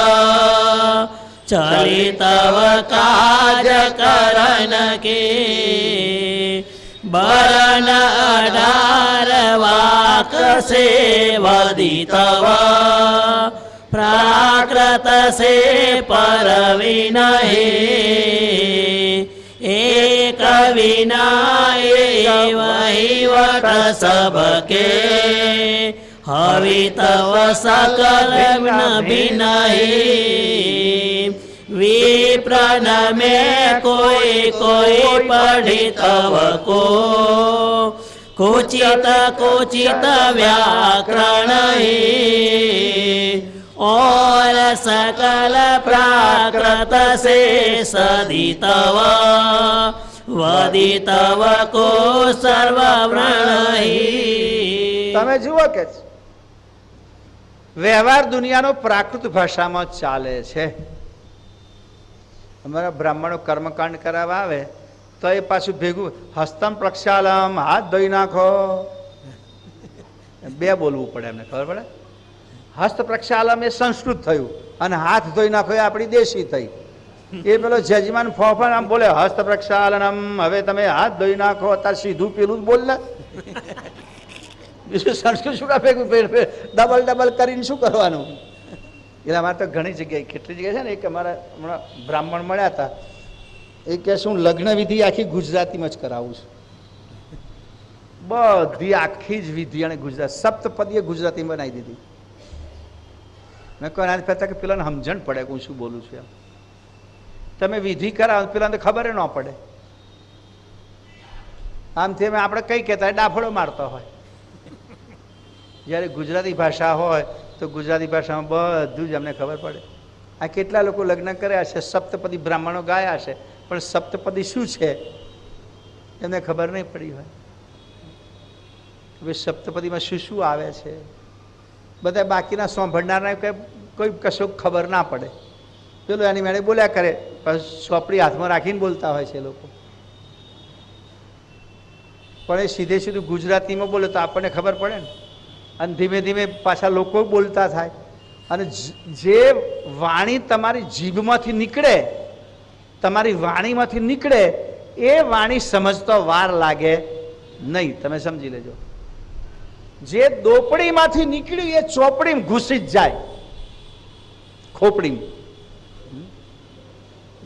ચલિતવ કાજ કરન કે, બરન 18 વાક સે વદિતવ, પ્રાકૃત સે પર વિનહે, એક વિના વહીવટ સબકે, હવિતવ સકલ ભિનહે, વિપ્રન में कोई पढ़ितव को, कुचित कुचित व्याकरण ही, और सकल प्राकृत से सदितव, वदितव को सर्वव्रण ही. તમે જુઓ કે વ્યવહાર દુનિયાનો પ્રાકૃત ભાષામાં ચાલે છે. અમારા બ્રાહ્મણો કર્મકાંડ કરાવવા આવે તો એ પાછું ભેગું હસ્તમ પ્રક્ષાલમ, હાથ ધોઈ નાખો, બે બોલવું પડે એમને, ખબર પડે? હસ્ત પ્રક્ષાલમ એ સંસ્કૃત થયું અને હાથ ધોઈ નાખો એ આપણી દેશી થઈ. એ પેલો જજમાન ફોફન આમ બોલે હસ્ત પ્રક્ષાલનમ, હવે તમે હાથ ધોઈ નાખો, અત્યારે સીધું પેલું જ બોલ ને. બીજું સંસ્કૃત શું ભેગું ડબલ કરીને શું કરવાનું? એટલે અમારે તો ઘણી જગ્યાએ, કેટલી જગ્યાએ છે ને, એક અમારા હમણાં બ્રાહ્મણ મળ્યા હતા, એ કહે શું લગ્ન વિધિ આખી ગુજરાતીમાં જ કરાવું છું. બધી આખી જ વિધિ અને ગુજરાત સપ્તપદીએ ગુજરાતીમાં બનાવી દીધી. મેં કહ્યું આજ પહેલા કે પેલાને સમજણ પડે કે હું શું બોલું છું. એમ તમે વિધિ કરાવો પેલા તો ખબર ન પડે. આમથી અમે આપણે કઈ કહેતા ડાફડો મારતો હોય. જ્યારે ગુજરાતી ભાષા હોય તો ગુજરાતી ભાષામાં બધું જ અમને ખબર પડે. આ કેટલા લોકો લગ્ન કર્યા છે, સપ્તપદી બ્રાહ્મણો ગાયા છે, પણ સપ્તપદી શું છે એમને ખબર નહીં પડી હોય. હવે સપ્તપદીમાં શું શું આવે છે બધા બાકીના સાંભળનારને કોઈ કશો ખબર ના પડે. પેલું એની મેળે બોલ્યા કરે, પણ ચોપડી હાથમાં રાખીને બોલતા હોય છે લોકો. પણ એ સીધે સીધું ગુજરાતીમાં બોલે તો આપણને ખબર પડે ને. અને ધીમે ધીમે પાછા લોકો બોલતા થાય. અને જે વાણી તમારી જીભમાંથી નીકળે, તમારી વાણીમાંથી નીકળે, એ વાણી સમજતો વાર લાગે નહીં. તમે સમજી લેજો. જે દોપડીમાંથી નીકળ્યું એ ચોપડીમાં ઘૂસી જ જાય, ખોપડીમાં.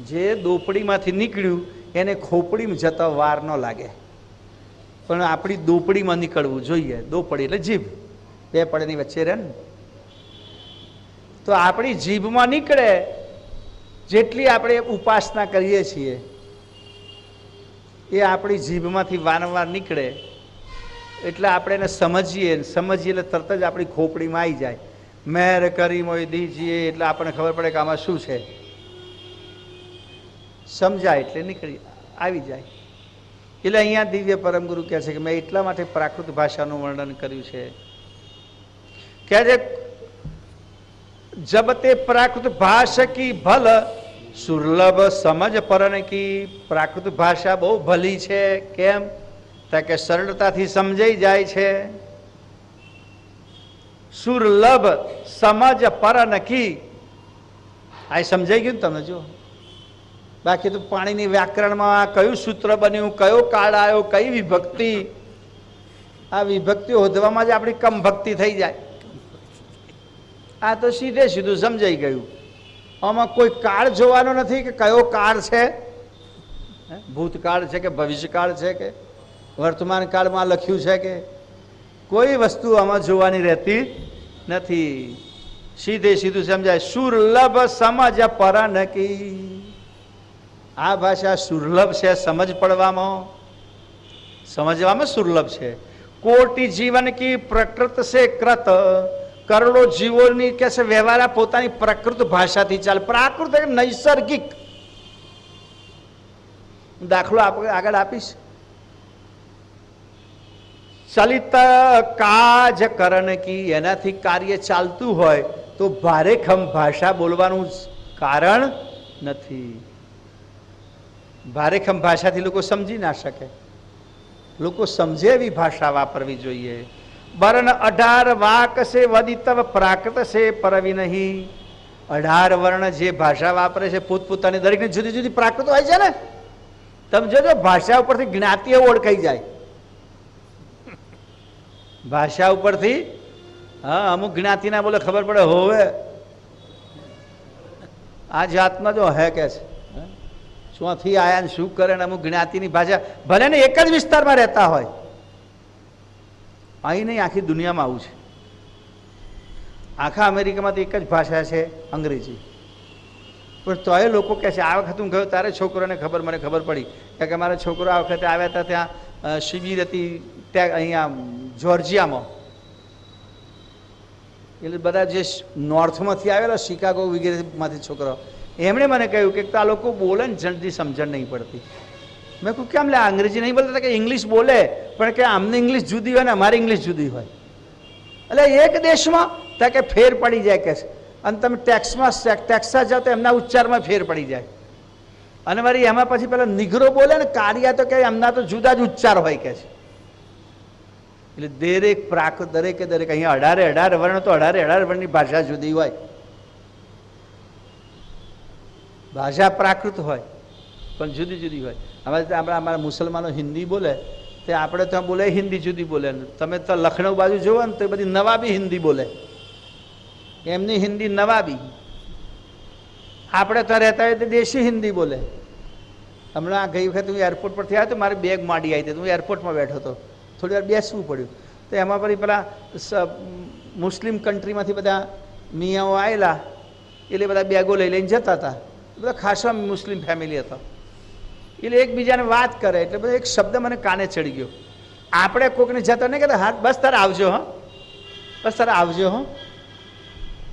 જે દોપડીમાંથી નીકળ્યું એને ખોપડીમાં જતા વાર ન લાગે. પણ આપણી દોપડીમાં નીકળવું જોઈએ. દોપડી એટલે જીભ, બે પડેની વચ્ચે રહે ને. તો આપણી જીભમાં નીકળે જેટલી આપણે ઉપાસના કરીએ છીએ એ આપણી જીભમાંથી વારંવાર નીકળે એટલે આપણે એને સમજીએ એટલે તરત જ આપણી ખોપડીમાં આવી જાય. મેર કરી મોય દીજીએ એટલે આપણને ખબર પડે કે આમાં શું છે, સમજાય એટલે નીકળી આવી જાય. એટલે અહીંયા દિવ્ય પરમગુરુ કહે છે કે મેં એટલા માટે પ્રાકૃત ભાષાનું વર્ણન કર્યું છે. કહે છે જબ તે પ્રાકૃત ભાષા કી ભલ સુર્લભ સમજ પરન કી. પ્રાકૃત ભાષા બહુ ભલી છે. કેમ? કે સરળતાથી સમજાઈ જાય છે. સુર્લભ સમજ પરન કી. આ સમજાઈ ગયું ને તમને? જો બાકી તો પાણીની વ્યાકરણમાં કયું સૂત્ર બન્યું, કયો કાળ આવ્યો, કઈ વિભક્તિ, આ વિભક્તિ હોદવામાં જ આપણી કમ ભક્તિ થઈ જાય. આ તો સીધે સીધું સમજાઈ ગયું. આમાં કોઈ કાળ જોવાનો નથી કે કયો કાળ છે, ભૂતકાળ છે કે ભવિષ્યકાળ છે કે વર્તમાન કાળમાં લખ્યું છે કે કોઈ વસ્તુ આમાં જોવાની રહેતી નથી. સીધે સીધું સમજાય. સુર્લભ સમજ પરન કી. આ ભાષા સુર્લભ છે, સમજ પડવામાં સમજવામાં સુર્લભ છે. કોટી જીવન કી પ્રકૃત સે કૃત. કરોડો જીવોની કે છે વ્યવહાર પોતાની પ્રકૃત ભાષાથી ચાલે. પ્રાકૃત નૈસર્ગિક. દાખલો આગળ આપીશ. ચલિત કાજ કરણ કી. એનાથી કાર્ય ચાલતું હોય તો ભારેખમ ભાષા બોલવાનું કારણ નથી. ભારેખમ ભાષાથી લોકો સમજી ના શકે. લોકો સમજે એવી ભાષા વાપરવી જોઈએ. વર્ણ 18 વાક સે વદિતવ પ્રાકૃત સે પરવી નહીં. 18 વર્ણ જે ભાષા વાપરે છે પોતપોતાની દરેકની જુદી જુદી પ્રાકૃત હોય છે ને. તમે જોજો ભાષા ઉપરથી જ્ઞાતિઓ ઓળખાઈ જાય. ભાષા ઉપરથી હા અમુક જ્ઞાતિના બોલે ખબર પડે હોવે આ જાતમાં જો હે કે છે શોથી આયા ને શું કરે ને. અમુક જ્ઞાતિની ભાષા ભલે ને એક જ વિસ્તારમાં રહેતા હોય, અહીં નહીં આખી દુનિયામાં આવું છે. આખા અમેરિકામાં તો એક જ ભાષા છે અંગ્રેજી. પણ તોય લોકો કહે છે આ વખત હું ગયો તારે છોકરોને ખબર મને ખબર પડી કે મારા છોકરો આ વખતે આવ્યા હતા ત્યાં શિબિર હતી ત્યાં અહીંયા જોર્જિયામાં. એટલે બધા જે નોર્થમાંથી આવેલા શિકાગો વગેરેમાંથી છોકરો એમણે મને કહ્યું કે આ લોકો બોલે ને જલ્દી સમજણ નહીં પડતી. મેં કહ્યું કેમ લે અંગ્રેજી નહીં બોલતા? કે ઇંગ્લિશ બોલે પણ કે આમને ઇંગ્લિશ જુદી હોય ને અમારી ઇંગ્લિશ જુદી હોય. એટલે એક દેશમાં ત્યાં કે ફેર પડી જાય કે છે. અને તમે ટેક્સાસ જાઓ તો એમના ઉચ્ચારમાં ફેર પડી જાય. અને વળી એમાં પછી પેલા નિગ્રો બોલે ને કારિયા તો કે એમના તો જુદા જ ઉચ્ચાર હોય કે છે. એટલે દરેકે દરેક અહીંયા 18 વર્ણ તો 18 વર્ણની ભાષા જુદી હોય. ભાષા પ્રાકૃત હોય પણ જુદી જુદી હોય. અમારા મુસલમાનો હિન્દી બોલે તે આપણે ત્યાં બોલે હિન્દી જુદી બોલે. તમે તો લખનઉ બાજુ જુઓ ને તો એ બધી નવાબી હિન્દી બોલે. એમની હિન્દી નવાબી. આપણે ત્યાં રહેતા હોય તો દેશી હિન્દી બોલે. હમણાં ગઈ વખત હું એરપોર્ટ પરથી આવ્યો તો મારી બેગ માંડી આવી હતી. હું એરપોર્ટમાં બેઠો હતો, થોડી વાર બેસવું પડ્યું. તો એમાં પછી પેલા મુસ્લિમ કન્ટ્રીમાંથી બધા મિયાઓ આવેલા એટલે બધા બેગો લઈ લઈને જતા હતા. બધા ખાસા મુસ્લિમ ફેમિલી હતા. એટલે એકબીજાને વાત કરે એટલે બધા એક શબ્દ મને કાને ચડી ગયો. આપણે કોકને જતા નહીં કહેતા હા બસ તારે આવજો હા, બસ તારે આવજો હા.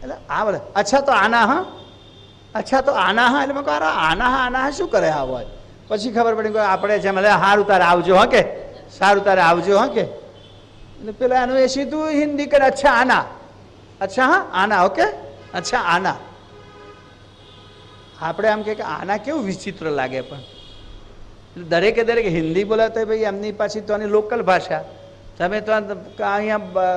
એટલે આ બોલે અચ્છા તો આના હા, અચ્છા તો આના હા. એટલે મેં કહું આના હા શું કરે આ હોય? પછી ખબર પડી કે આપણે છે એટલે સારું તારે આવજો હા કે સારું તારે આવજો હા કે. એટલે પેલા એનું એ સીધું હિન્દી કરે અચ્છા આના, અચ્છા હા આના ઓકે અચ્છા આના. આપણે આમ કે આના કેવું વિચિત્ર લાગે. પણ દરેકે દરેક હિન્દી બોલાતા ભાઈ એમની પાછી તો આની લોકલ ભાષા. તમે તો અહીંયા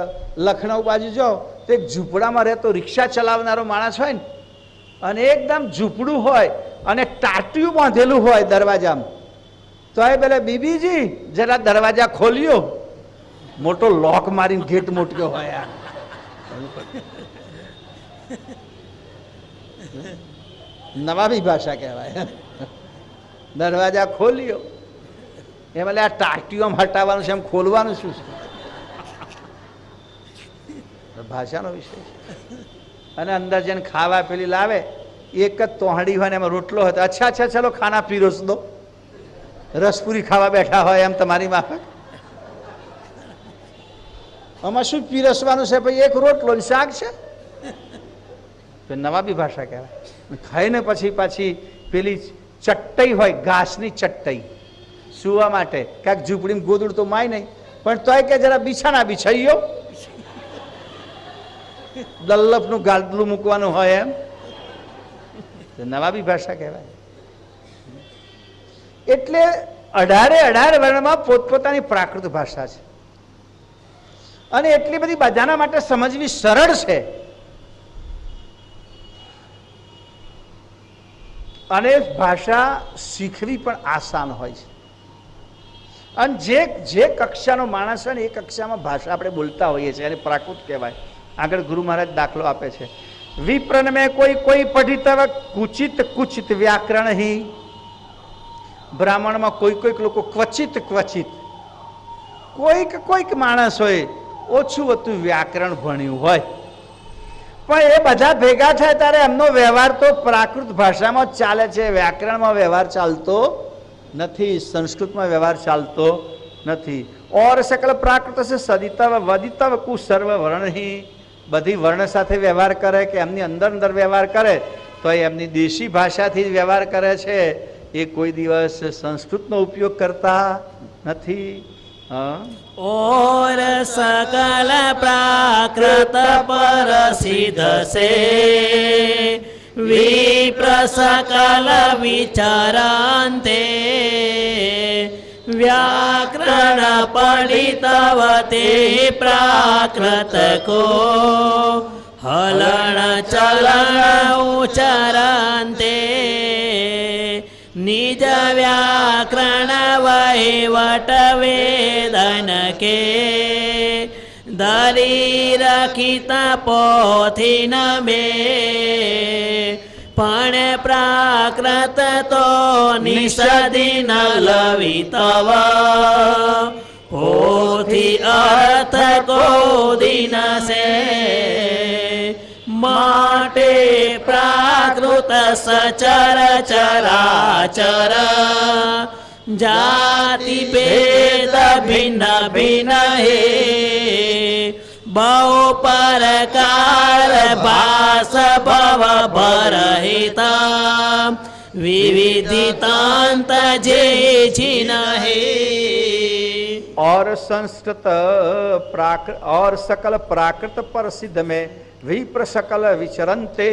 લખનઉ બાજુ જાઓ તો એક ઝૂંપડામાં રહેતો રિક્ષા ચલાવનારો માણસ હોય ને અને એકદમ ઝૂંપડું હોય અને ટાટિયું બાંધેલું હોય દરવાજામાં, તો એ પેલા બીબીજી જરા દરવાજા ખોલ્યો, મોટો લોક મારીને ગેટ મોટક્યો હોય. નવાબી ભાષા કહેવાય. દરવાજા ખોલ્યો એમ એટલે આ ટાટિયું આમ હટાવવાનું છે એમ ખોલવાનું શું છે? ભાષાનો વિષય છે. અને અંદર જઈને ખાવા પેલી લાવે, એક જ તોહડી હોય ને એમાં રોટલો હોય તો અચ્છા અચ્છા ચલો ખાના પીરોસ દો, રસપુરી ખાવા બેઠા હોય એમ તમારી માફક. આમાં શું પીરસવાનું છે ભાઈ? એક રોટલો ને શાક છે. નવાબી ભાષા કહેવાય. ખાઈને પછી પાછી પેલી ચટ્ટઈ હોય, ઘાસની ચટ્ટઈ સુવા માટે, ક્યાંક ઝૂંપડીમાં ગોદડું તો માય નહીં, પણ તોય કે જરા બિછાના બિછાઈયો, દલ્લભનું ગાદલું મૂકવાનું હોય એમ. નવાબી ભાષા કહેવાય. એટલે 18 વર્ણમાં પોતપોતાની પ્રાકૃત ભાષા છે, અને એટલી બધી બધાના માટે સમજવી સરળ છે. અને ભાષા શીખવી પણ આસાન હોય છે. અને જે કક્ષાનો માણસ હોય ને એ કક્ષામાં ભાષા આપણે બોલતા હોઈએ છીએ, એને પ્રાકૃત કહેવાય. આગળ ગુરુ મહારાજ દાખલો આપે છે, વિપ્રન મેં કોઈ પઢિતવ કુચિત કુચિત વ્યાકરણ હી. બ્રાહ્મણમાં કોઈક લોકો ક્વચિત કોઈક માણસ હોય ઓછું વધતું વ્યાકરણ ભણ્યું હોય, પણ એ બધા ભેગા થાય ત્યારે એમનો વ્યવહાર તો પ્રાકૃત ભાષામાં જ ચાલે છે. વ્યાકરણમાં વ્યવહાર ચાલતો નથી, સંસ્કૃતમાં વ્યવહાર ચાલતો નથી. ઓર સકલ પ્રાકૃત છે સદિતવ વદિતવ કુ સર્વ વર્ણહી. બધી વર્ણ સાથે વ્યવહાર કરે કે એમની અંદર વ્યવહાર કરે તો એમની દેશી ભાષાથી જ વ્યવહાર કરે છે. એ કોઈ દિવસ સંસ્કૃતનો ઉપયોગ કરતા નથી. और सकल प्राकृत पर सिद्ध से विप्र सकल विचारांते व्याकरण पढ़ितवते प्राकृत को हलन चलन उच्चारांते निज व्याकरण वहीवट वेदन के धरी रखिता पोथी न बे पण प्राकृत तो निषदी न लवितव पोथी अर्थ को दिन से माटे प्राकृत सचर चराचर जाति भेद भिन्न भिन्न हे बहु प्रकार भाष भव भरहिता विविधितांत जे छिन हे और संस्कृत और सकल प्राकृत पर सिद्ध में વિપ્ર સકલ વિચરંતે.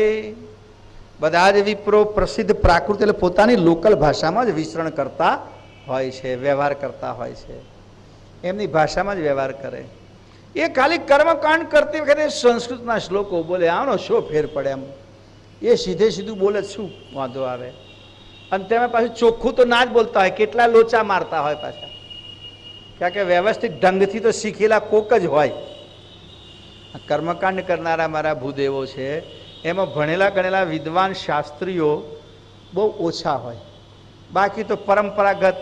બધા જ વિપ્રો પ્રસિદ્ધ પ્રાકૃત એટલે પોતાની લોકલ ભાષામાં જ વિચરણ કરતા હોય છે, વ્યવહાર કરતા હોય છે, એમની ભાષામાં જ વ્યવહાર કરે. એ ખાલી કર્મકાંડ કરતી વખતે સંસ્કૃતના શ્લોકો બોલે, આનો શો ફેર પડે એમ. એ સીધું બોલે શું વાંધો આવે? અને તેમાં પાછું ચોખ્ખું તો ના જ બોલતા હોય, કેટલા લોચા મારતા હોય પાછા, કારણ કે વ્યવસ્થિત ઢંગથી તો શીખેલા કોક જ હોય. કર્મકાંડ કરનારા મારા ભૂદેવો છે, એમાં ભણેલા ગણેલા વિદ્વાન શાસ્ત્રીઓ બહુ ઓછા હોય. બાકી તો પરંપરાગત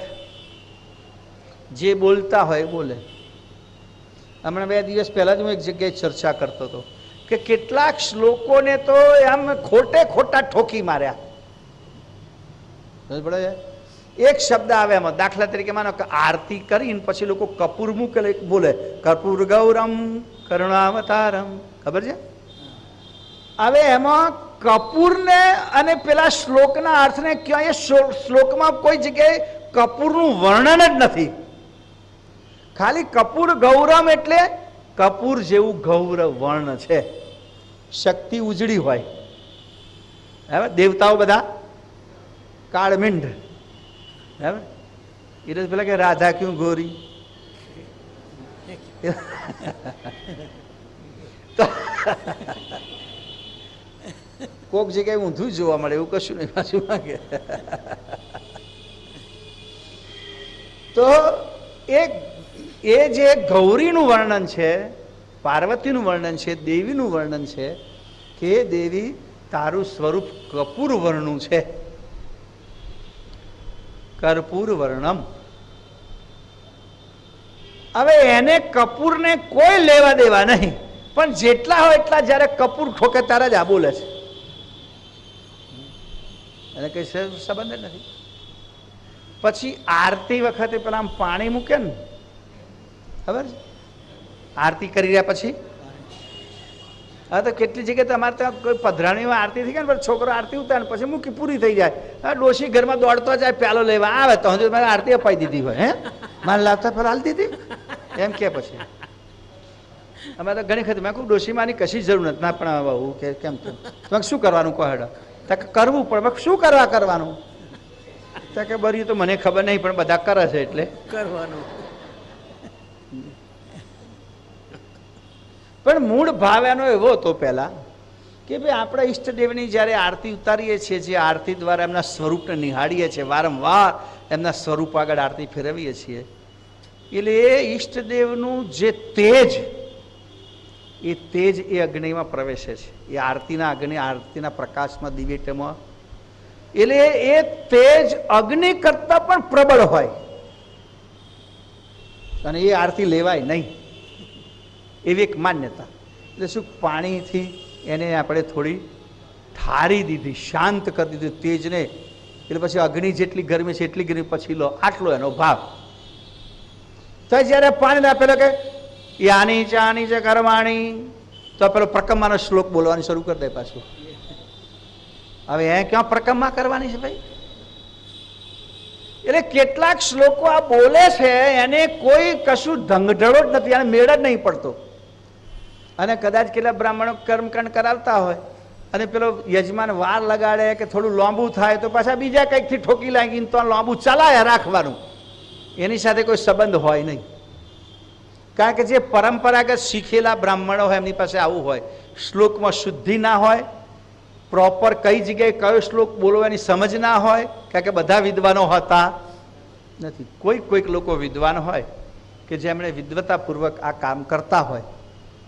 જે બોલતા હોય બોલે. હમણાં 2 દિવસ પહેલાં જ હું એક જગ્યાએ ચર્ચા કરતો હતો કે કેટલાક શ્લોકોને તો એમ ખોટા ઠોકી માર્યા. એક શબ્દ આવે એમાં, દાખલા તરીકે માનો કે આરતી કરીને પછી લોકો કપૂર મૂકેલે બોલે કર્પૂર ગૌરમ કરુણાવતારમ, ખબર છે? હવે એમાં કપૂરને અને પેલા શ્લોકના અર્થને ક્યાંય શ્લોકમાં કોઈ જગ્યાએ કપૂરનું વર્ણન જ નથી. ખાલી કપૂર ગૌરમ એટલે કપૂર જેવું ગૌરવ વર્ણ છે, શક્તિ ઉજળી હોય. હવે દેવતાઓ બધા કાળમીંઢ, હવે એ પેલા કે રાધા ક્યું ગોરી, કોક જગ્યાએ ઊંધું જોવા મળે, એવું કશું નહીં પાછું માંગે. તો એ જે ગૌરીનું વર્ણન છે, પાર્વતીનું વર્ણન છે, દેવીનું વર્ણન છે કે દેવી તારું સ્વરૂપ કપૂર વર્ણનું છે, કર્પૂર વર્ણમ. હવે એને કપૂરને કોઈ લેવા દેવા નહીં. પણ જેટલા હોય એટલા જ્યારે કપૂર ઠોકે ત્યારે જ આ બોલે છે, એને કઈ સંબંધ જ નથી. પછી આરતી વખતે પેલા આમ પાણી મૂકે ને, ખબર છે? આરતી કરી રહ્યા પછી હા, તો કેટલી જગ્યાએ તમારે ત્યાં કોઈ પધરાણીમાં આરતી થઈ ગયા ને, છોકરો આરતી ઉતારે પછી મૂકી પૂરી થઈ જાય. હા, ડોશી ઘરમાં દોડતો જાય, પ્યાલો લેવા આવે તો હજુ મારે આરતી અપાઈ દીધી હોય, હે મારે લાવતા પેલા હાલ દીધી એમ કે. પછી અમે તો ઘણી વખત મેં કહું ડોશીમાંની કશી જરૂર નથી. ના પણ બહુ કે કેમ કેમ તમે શું કરવાનું કહો હેડો, કરવું પડે. શું કરવાનું? તો કે બરી તો મને ખબર નહીં પણ બધા કરે છે એટલે કરવાનું. પણ મૂળ ભાવ એનો એવો હતો પહેલા કે ભાઈ આપણા ઈષ્ટદેવની જ્યારે આરતી ઉતારીએ છીએ, જે આરતી દ્વારા એમના સ્વરૂપને નિહાળીએ છીએ, વારંવાર એમના સ્વરૂપ આગળ આરતી ફેરવીએ છીએ, એટલે એ ઈષ્ટદેવનું જે તેજ, એ તેજ એ અગ્નિમાં પ્રવેશે છે. એ આરતીના અગ્નિ, આરતીના પ્રકાશમાં, દિવ્યટેમાં, એટલે એ તેજ અગ્નિ કરતા પણ પ્રબળ હોય અને એ આરતી લેવાય નહીં, એવી એક માન્યતા. એટલે શું, પાણીથી એને આપણે થોડી ઠારી દીધી, શાંત કરી દીધું તેજને. એટલે પછી અગ્નિ જેટલી ગરમી છે એટલી ગરમી પછી લો, આટલો એનો ભાવ. તો જ્યારે પાણી આપેલો કે યાની ચાની છે કરવાણી, તો પેલો પ્રકમ્માનો શ્લોક બોલવાની શરૂ કરી દે પાછું. હવે એ ક્યાં પ્રકમ્મા કરવાની છે ભાઈ? એટલે કેટલાક શ્લોકો આ બોલે છે એને કોઈ કશું ધંગઢળો જ નથી, એને મેળ જ નહીં પડતો. અને કદાચ કેટલા બ્રાહ્મણો કર્મકાંડ કરાવતા હોય અને પેલો યજમાન વાર લગાડે કે થોડું લાંબુ થાય તો પાછા બીજા કંઈકથી ઠોકી લાગીને તો લાંબુ ચલાયા રાખવાનું, એની સાથે કોઈ સંબંધ હોય નહીં. કારણ કે જે પરંપરાગત શીખેલા બ્રાહ્મણો હોય એમની પાસે આવું હોય, શ્લોકમાં શુદ્ધિ ના હોય, પ્રોપર કઈ જગ્યાએ કયો શ્લોક બોલવો એની સમજ ના હોય. કારણ કે બધા વિદ્વાનો હોતા નથી, કોઈક લોકો વિદ્વાન હોય કે જેમણે વિદ્વતાપૂર્વક આ કામ કરતા હોય.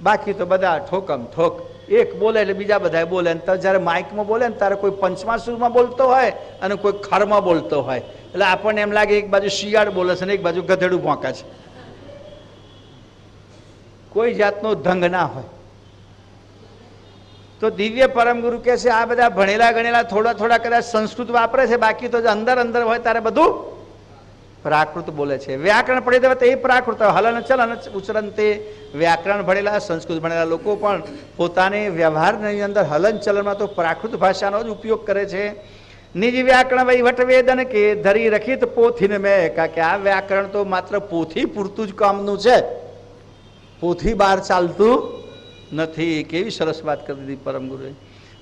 બાકી તો બધા ઠોકમ ઠોક, એક બોલે એટલે બીજા બધા બોલે. તો જ્યારે માઇકમાં બોલે ને ત્યારે કોઈ પંચમા સુરમાં બોલતો હોય અને કોઈ ખરમાં બોલતો હોય, એટલે આપણને એમ લાગે એક બાજુ શિયાળ બોલે છે ને એક બાજુ ગધેડું ભોંકે છે. કોઈ જાતનો ધંગ ના હોય. તો દિવ્ય પરમ ગુરુ કહે છે આ બધા ભણેલા ગણેલા થોડા કદાચ સંસ્કૃત વાપરે છે, બાકી તો અંદર હોય ત્યારે બધું પ્રાકૃત બોલે છે. વ્યાકરણ પડી દેવા તો એ પ્રાકૃત, હલન ચલન ઉચ્ચરણ તે વ્યાકરણ ભણેલા સંસ્કૃત ભણેલા લોકો પણ પોતાની વ્યવહારની અંદર હલન ચલનમાં તો પ્રાકૃત ભાષાનો જ ઉપયોગ કરે છે. નિજ વ્યાકરણ વહીવટ વેદન કે ધરી રખિત પોથીને મેં, કારણ કે આ વ્યાકરણ તો માત્ર પોથી પૂરતું જ કામનું છે, પોથી બહાર ચાલતું નથી. કેવી સરસ વાત કરી દીધી પરમ ગુરુએ.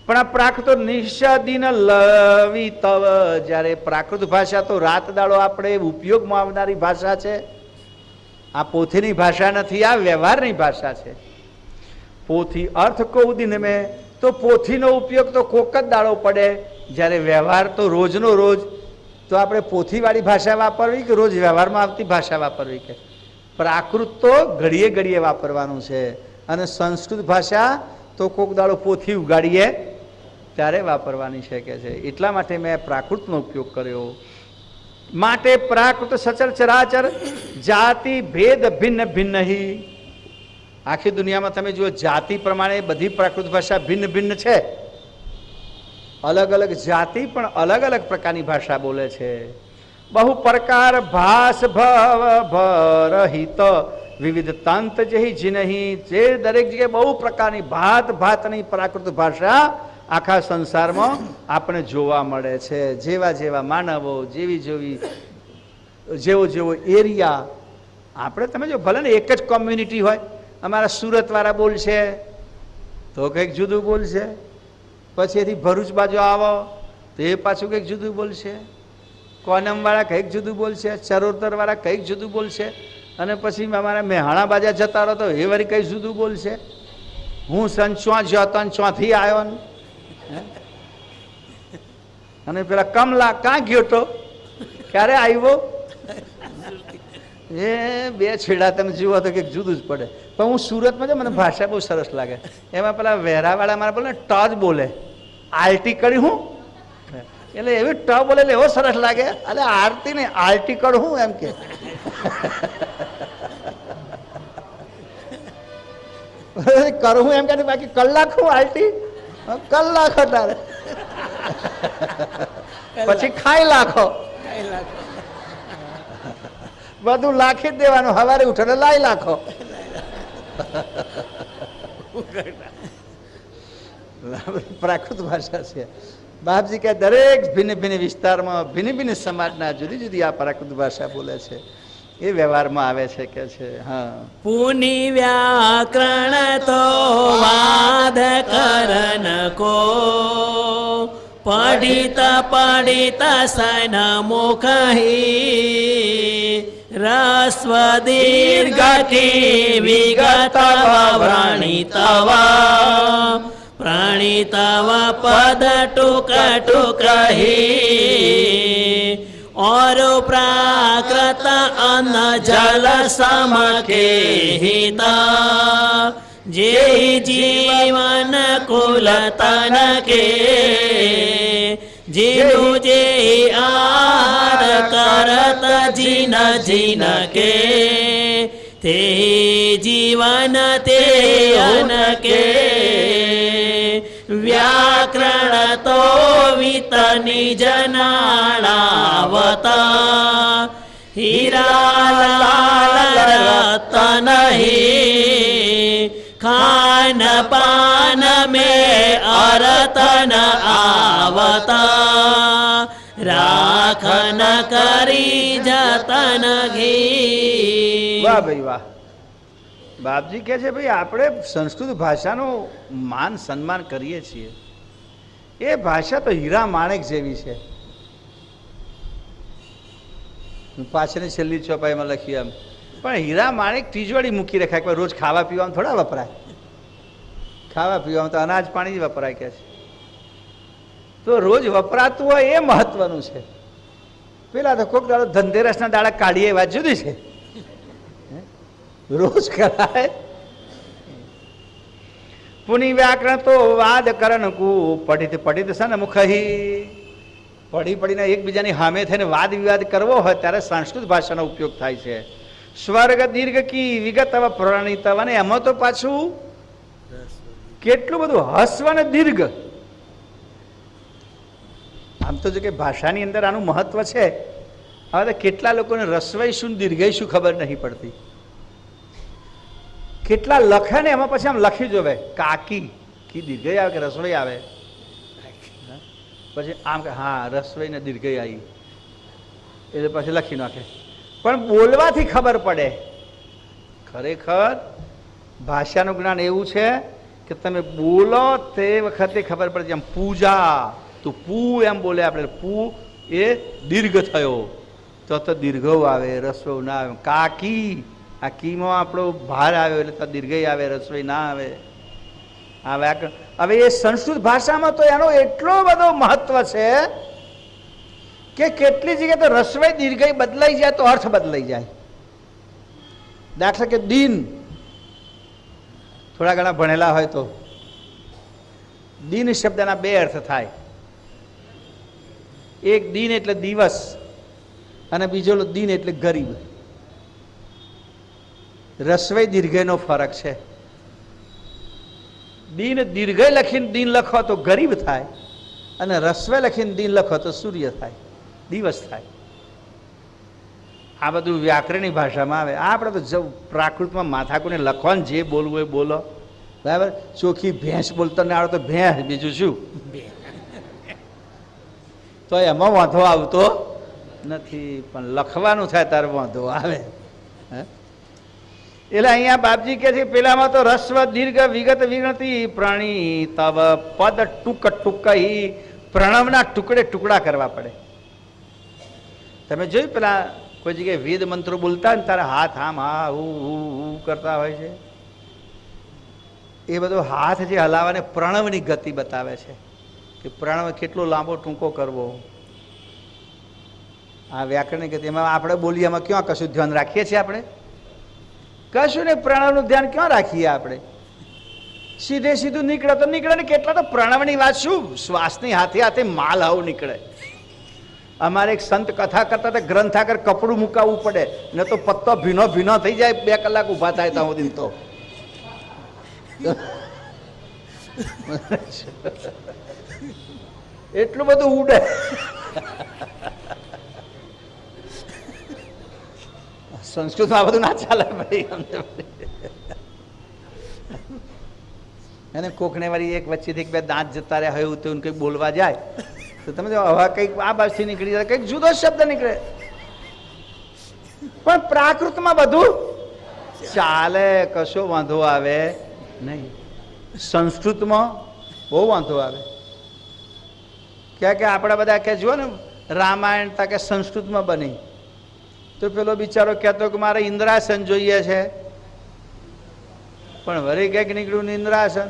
પણ આ પ્રાકૃત નિષદિન લવી તવ, જ્યારે પ્રાકૃત ભાષા તો રાત દાડો આપણે ઉપયોગમાં આવનારી ભાષા છે. આ પોથીની ભાષા નથી, આ વ્યવહારની ભાષા છે. પોથી અર્થ કૌદિન મેં, તો પોથીનો ઉપયોગ તો કોક જ દાડો પડે, જ્યારે વ્યવહાર તો રોજનો રોજ. તો આપણે પોથીવાળી ભાષા વાપરવી કે રોજ વ્યવહારમાં આવતી ભાષા વાપરવી? કે પ્રાકૃત તો ઘડીએ ઘડીએ વાપરવાનું છે, અને સંસ્કૃત ભાષા તો કોક દાડો પોથી ઉગાડીએ ત્યારે વાપરવાની છે કે છે. એટલા માટે મેં પ્રાકૃતનો ઉપયોગ કર્યો. માટે પ્રાકૃત સચર ચરાચર જાતિ ભેદ ભિન્ન ભિન્ન હી. આખી દુનિયામાં તમે જુઓ, જાતિ પ્રમાણે બધી પ્રાકૃત ભાષા ભિન્ન ભિન્ન છે. અલગ અલગ જાતિ પણ અલગ અલગ પ્રકારની ભાષા બોલે છે. બહુ પ્રકાર ભાષ ભવ ભરહિત વિવિધ તંત જહી જીનહી, જે દરેક જગ્યાએ બહુ પ્રકારની ભાતની પ્રાકૃત ભાષા આખા સંસારમાં આપણે જોવા મળે છે. જેવા માનવો, જેવો એરિયા. આપણે તમે જો ભલે ને એક જ કોમ્યુનિટી હોય, અમારા સુરતવાળા બોલશે તો કંઈક જુદું બોલશે, પછી એથી ભરૂચ બાજુ આવો તો એ પાછું કંઈક જુદું બોલશે, કોનમવાળા કંઈક જુદું બોલશે, ચરોતરવાળા કંઈક જુદું બોલશે, અને પછી અમારા મેહાણા બાજા જતા રહો તો એ વળી કંઈ જુદું બોલશે. હું સંચો જતો ચોથી આવ્યો ને, અને પેલા કમલા કાં ગયો તો, ક્યારે આવ્યો? એ બે છેડા તમે જુઓ તો કંઈક જુદું જ પડે. પણ હું સુરતમાં જો, મને ભાષા બહુ સરસ લાગે. એમાં પેલા વેરાવાળા મારા બોલે ને ટ જ બોલે, આરટી કરી હું, એટલે એવી ટ બોલે એટલે એવો સરસ લાગે. એટલે આરતી ને આરટી કર હું એમ કે. કરું એમ કે બાકી કલાક હું આલટી કલાક અટારે પછી ખાઈ લાખો બધું લાખી જ દેવાનું સવારે ઉઠે લાઈ લાખો પ્રાકૃત ભાષા છે બાપજી કે દરેક ભિન્ન ભિન્ન વિસ્તારમાં ભિન્ન ભિન્ન સમાજના જુદી જુદી આ પ્રાકૃત ભાષા બોલે છે એ વ્યવહારમાં આવે છે કે છે હા પુનિ વ્યાકરણ તો વાદ કરન કો પઢિત પઢિત સન મુખહી રસ્વ દીર્ઘ કી વિગત વ્રણિતવ પ્રાણિતવ પદ ટુક ટુક હી और प्राकृत अन्न जल समके हिता जे जीवन कुल तन के जिनु जे आहार करत जिन जिन के ते जीवन ते अन के व्याकरण तो वित निज नाणावता हीरा लाल रतन ही खान पान में अरतन आवता રાખન કરી જતન ઘી વાહ ભાઈ વાહ બાપજી કે છે ભાઈ આપણે સંસ્કૃત ભાષાનું માન સન્માન કરીએ છીએ એ ભાષા તો હીરા માણેક જેવી છે પાછળની છેલ્લી ચોપાઈમાં લખી એમ પણ હીરા માણેક તીજવાડી મૂકી રખાય કે રોજ ખાવા પીવામાં થોડા વપરાય ખાવા પીવામાં તો અનાજ પાણી જ વપરાય કે છે તો રોજ વપરાતું હોય એ મહત્વનું છે પેલા તો કોઈક દાડો ધનતેરસના દાડા કાઢીએ વાત જુદી છે રોજ કરાય પુનિ વ્યાકરણ તો વાદ કરન કુ પઢિત પઢિત સન મુખહી પઢી પડીને એકબીજાની સામે થઈને વાદ વિવાદ કરવો હોય ત્યારે સંસ્કૃત ભાષાનો ઉપયોગ થાય છે સ્વર્ગ દીર્ઘ કી વિગત પ્રણિતવ અને એમાં તો પાછું કેટલું બધું હસ્વ અને દીર્ઘ આમ તો જો કે ભાષાની અંદર આનું મહત્વ છે હવે તો કેટલા લોકોને રસવઈ શું દીર્ઘઈ શું ખબર નહીં પડતી કેટલા લખે ને એમાં પછી આમ લખી જોવે કાકી કી દીર્ઘઈ આવે કે રસવઈ આવે પછી આમ કે હા રસવઈ ને દીર્ઘઈ આવી એટલે પછી લખી નાખે પણ બોલવાથી ખબર પડે ખરેખર ભાષાનું જ્ઞાન એવું છે કે તમે બોલો તે વખતે ખબર પડે જેમ પૂજા તો પૂ એમ બોલે આપણે પૂ એ દીર્ઘ થયો તો દીર્ઘ આવે રસવઈ ના આવે કાકી આ કીમાં આપણો ભાર આવ્યો એટલે તો દીર્ઘઈ આવે રસવઈ ના આવે આ વ્યાકરણ હવે એ સંસ્કૃત ભાષામાં તો એનો એટલો બધો મહત્વ છે કે કેટલી જગ્યાએ તો રસવઈ દીર્ઘઈ બદલાઈ જાય તો અર્થ બદલાઈ જાય દાખલા કે દિન થોડા ઘણા ભણેલા હોય તો દિન શબ્દના બે અર્થ થાય એક દિન એટલે દિવસ અને બીજો દિન એટલે ગરીબ રસવઈ દીર્ઘઈનો ફરક છે દિન દીર્ઘઈ લખીને દિન લખો તો ગરીબ થાય અને રસવઈ લખીને દિન લખો તો સૂર્ય થાય દિવસ થાય આ બધું વ્યાકરણની ભાષામાં આવે આ આપણે તો પ્રાકૃતમાં માથાકુને લખવાનું જે બોલવું એ બોલો બરાબર ચોખ્ખી ભેંસ બોલતો ને આવડે તો ભેંસ બીજું શું તો એમાં વાંધો આવતો નથી પણ લખવાનું થાય ત્યારે વાંધો આવે એટલે અહીંયા બાપજી કે છે પેલામાં તો રસ્વ દીર્ઘ વિગત વિગતિ પ્રાણી તવ પદ ટૂંક ટૂંકઈ પ્રણવના ટુકડે ટુકડા કરવા પડે તમે જોયું પેલા કોઈ જગ્યાએ વેદ મંત્રો બોલતા ને તારા હાથ આમ હા હું કરતા હોય છે એ બધો હાથ જે હલાવાને પ્રણવની ગતિ બતાવે છે કે પ્રણવ કેટલો લાંબો ટૂંકો કરવો આ વ્યાકરણની ગતિ એમાં આપણે બોલીએ એમાં ક્યાં કશું ધ્યાન રાખીએ છીએ આપણે કશું ને પ્રણવનું ધ્યાન ક્યાં રાખીએ આપણે સીધે સીધું નીકળે તો નીકળે ને કેટલા તો પ્રણવની વાત શું શ્વાસની હાથે હાથે માલ હાવ નીકળે અમારે એક સંત કથા કરતા હતા ગ્રંથ આગળ કપડું મુકાવવું પડે ને તો પત્તો ભીનો ભીનો થઈ જાય 2 કલાક ઊભા થાય ત્યાં સુધી તો એટલું બધું ઉડે. સંસ્કૃતમાં આ બધું ના ચાલે ભાઈ. અને કોકને વાળી એક વચ્ચેથી બે દાંત જતા રહ્યા હોય એવું કંઈક બોલવા જાય તો તમે જો હવા કંઈક આ બાજુથી નીકળી જાય કંઈક જુદો શબ્દ નીકળે. પણ પ્રાકૃતમાં બધું ચાલે, કશો વાંધો આવે નહીં. સંસ્કૃતમાં બહુ વાંધો આવે. ક્યાં કે આપણા બધા કે જુઓ ને રામાયણ તા કે સંસ્કૃતમાં બની તો પેલો બિચારો કહેતો કે મારે ઇન્દ્રાસન જોઈએ છે, પણ વળી કંઈક નીકળ્યું ને ઇન્દ્રાસન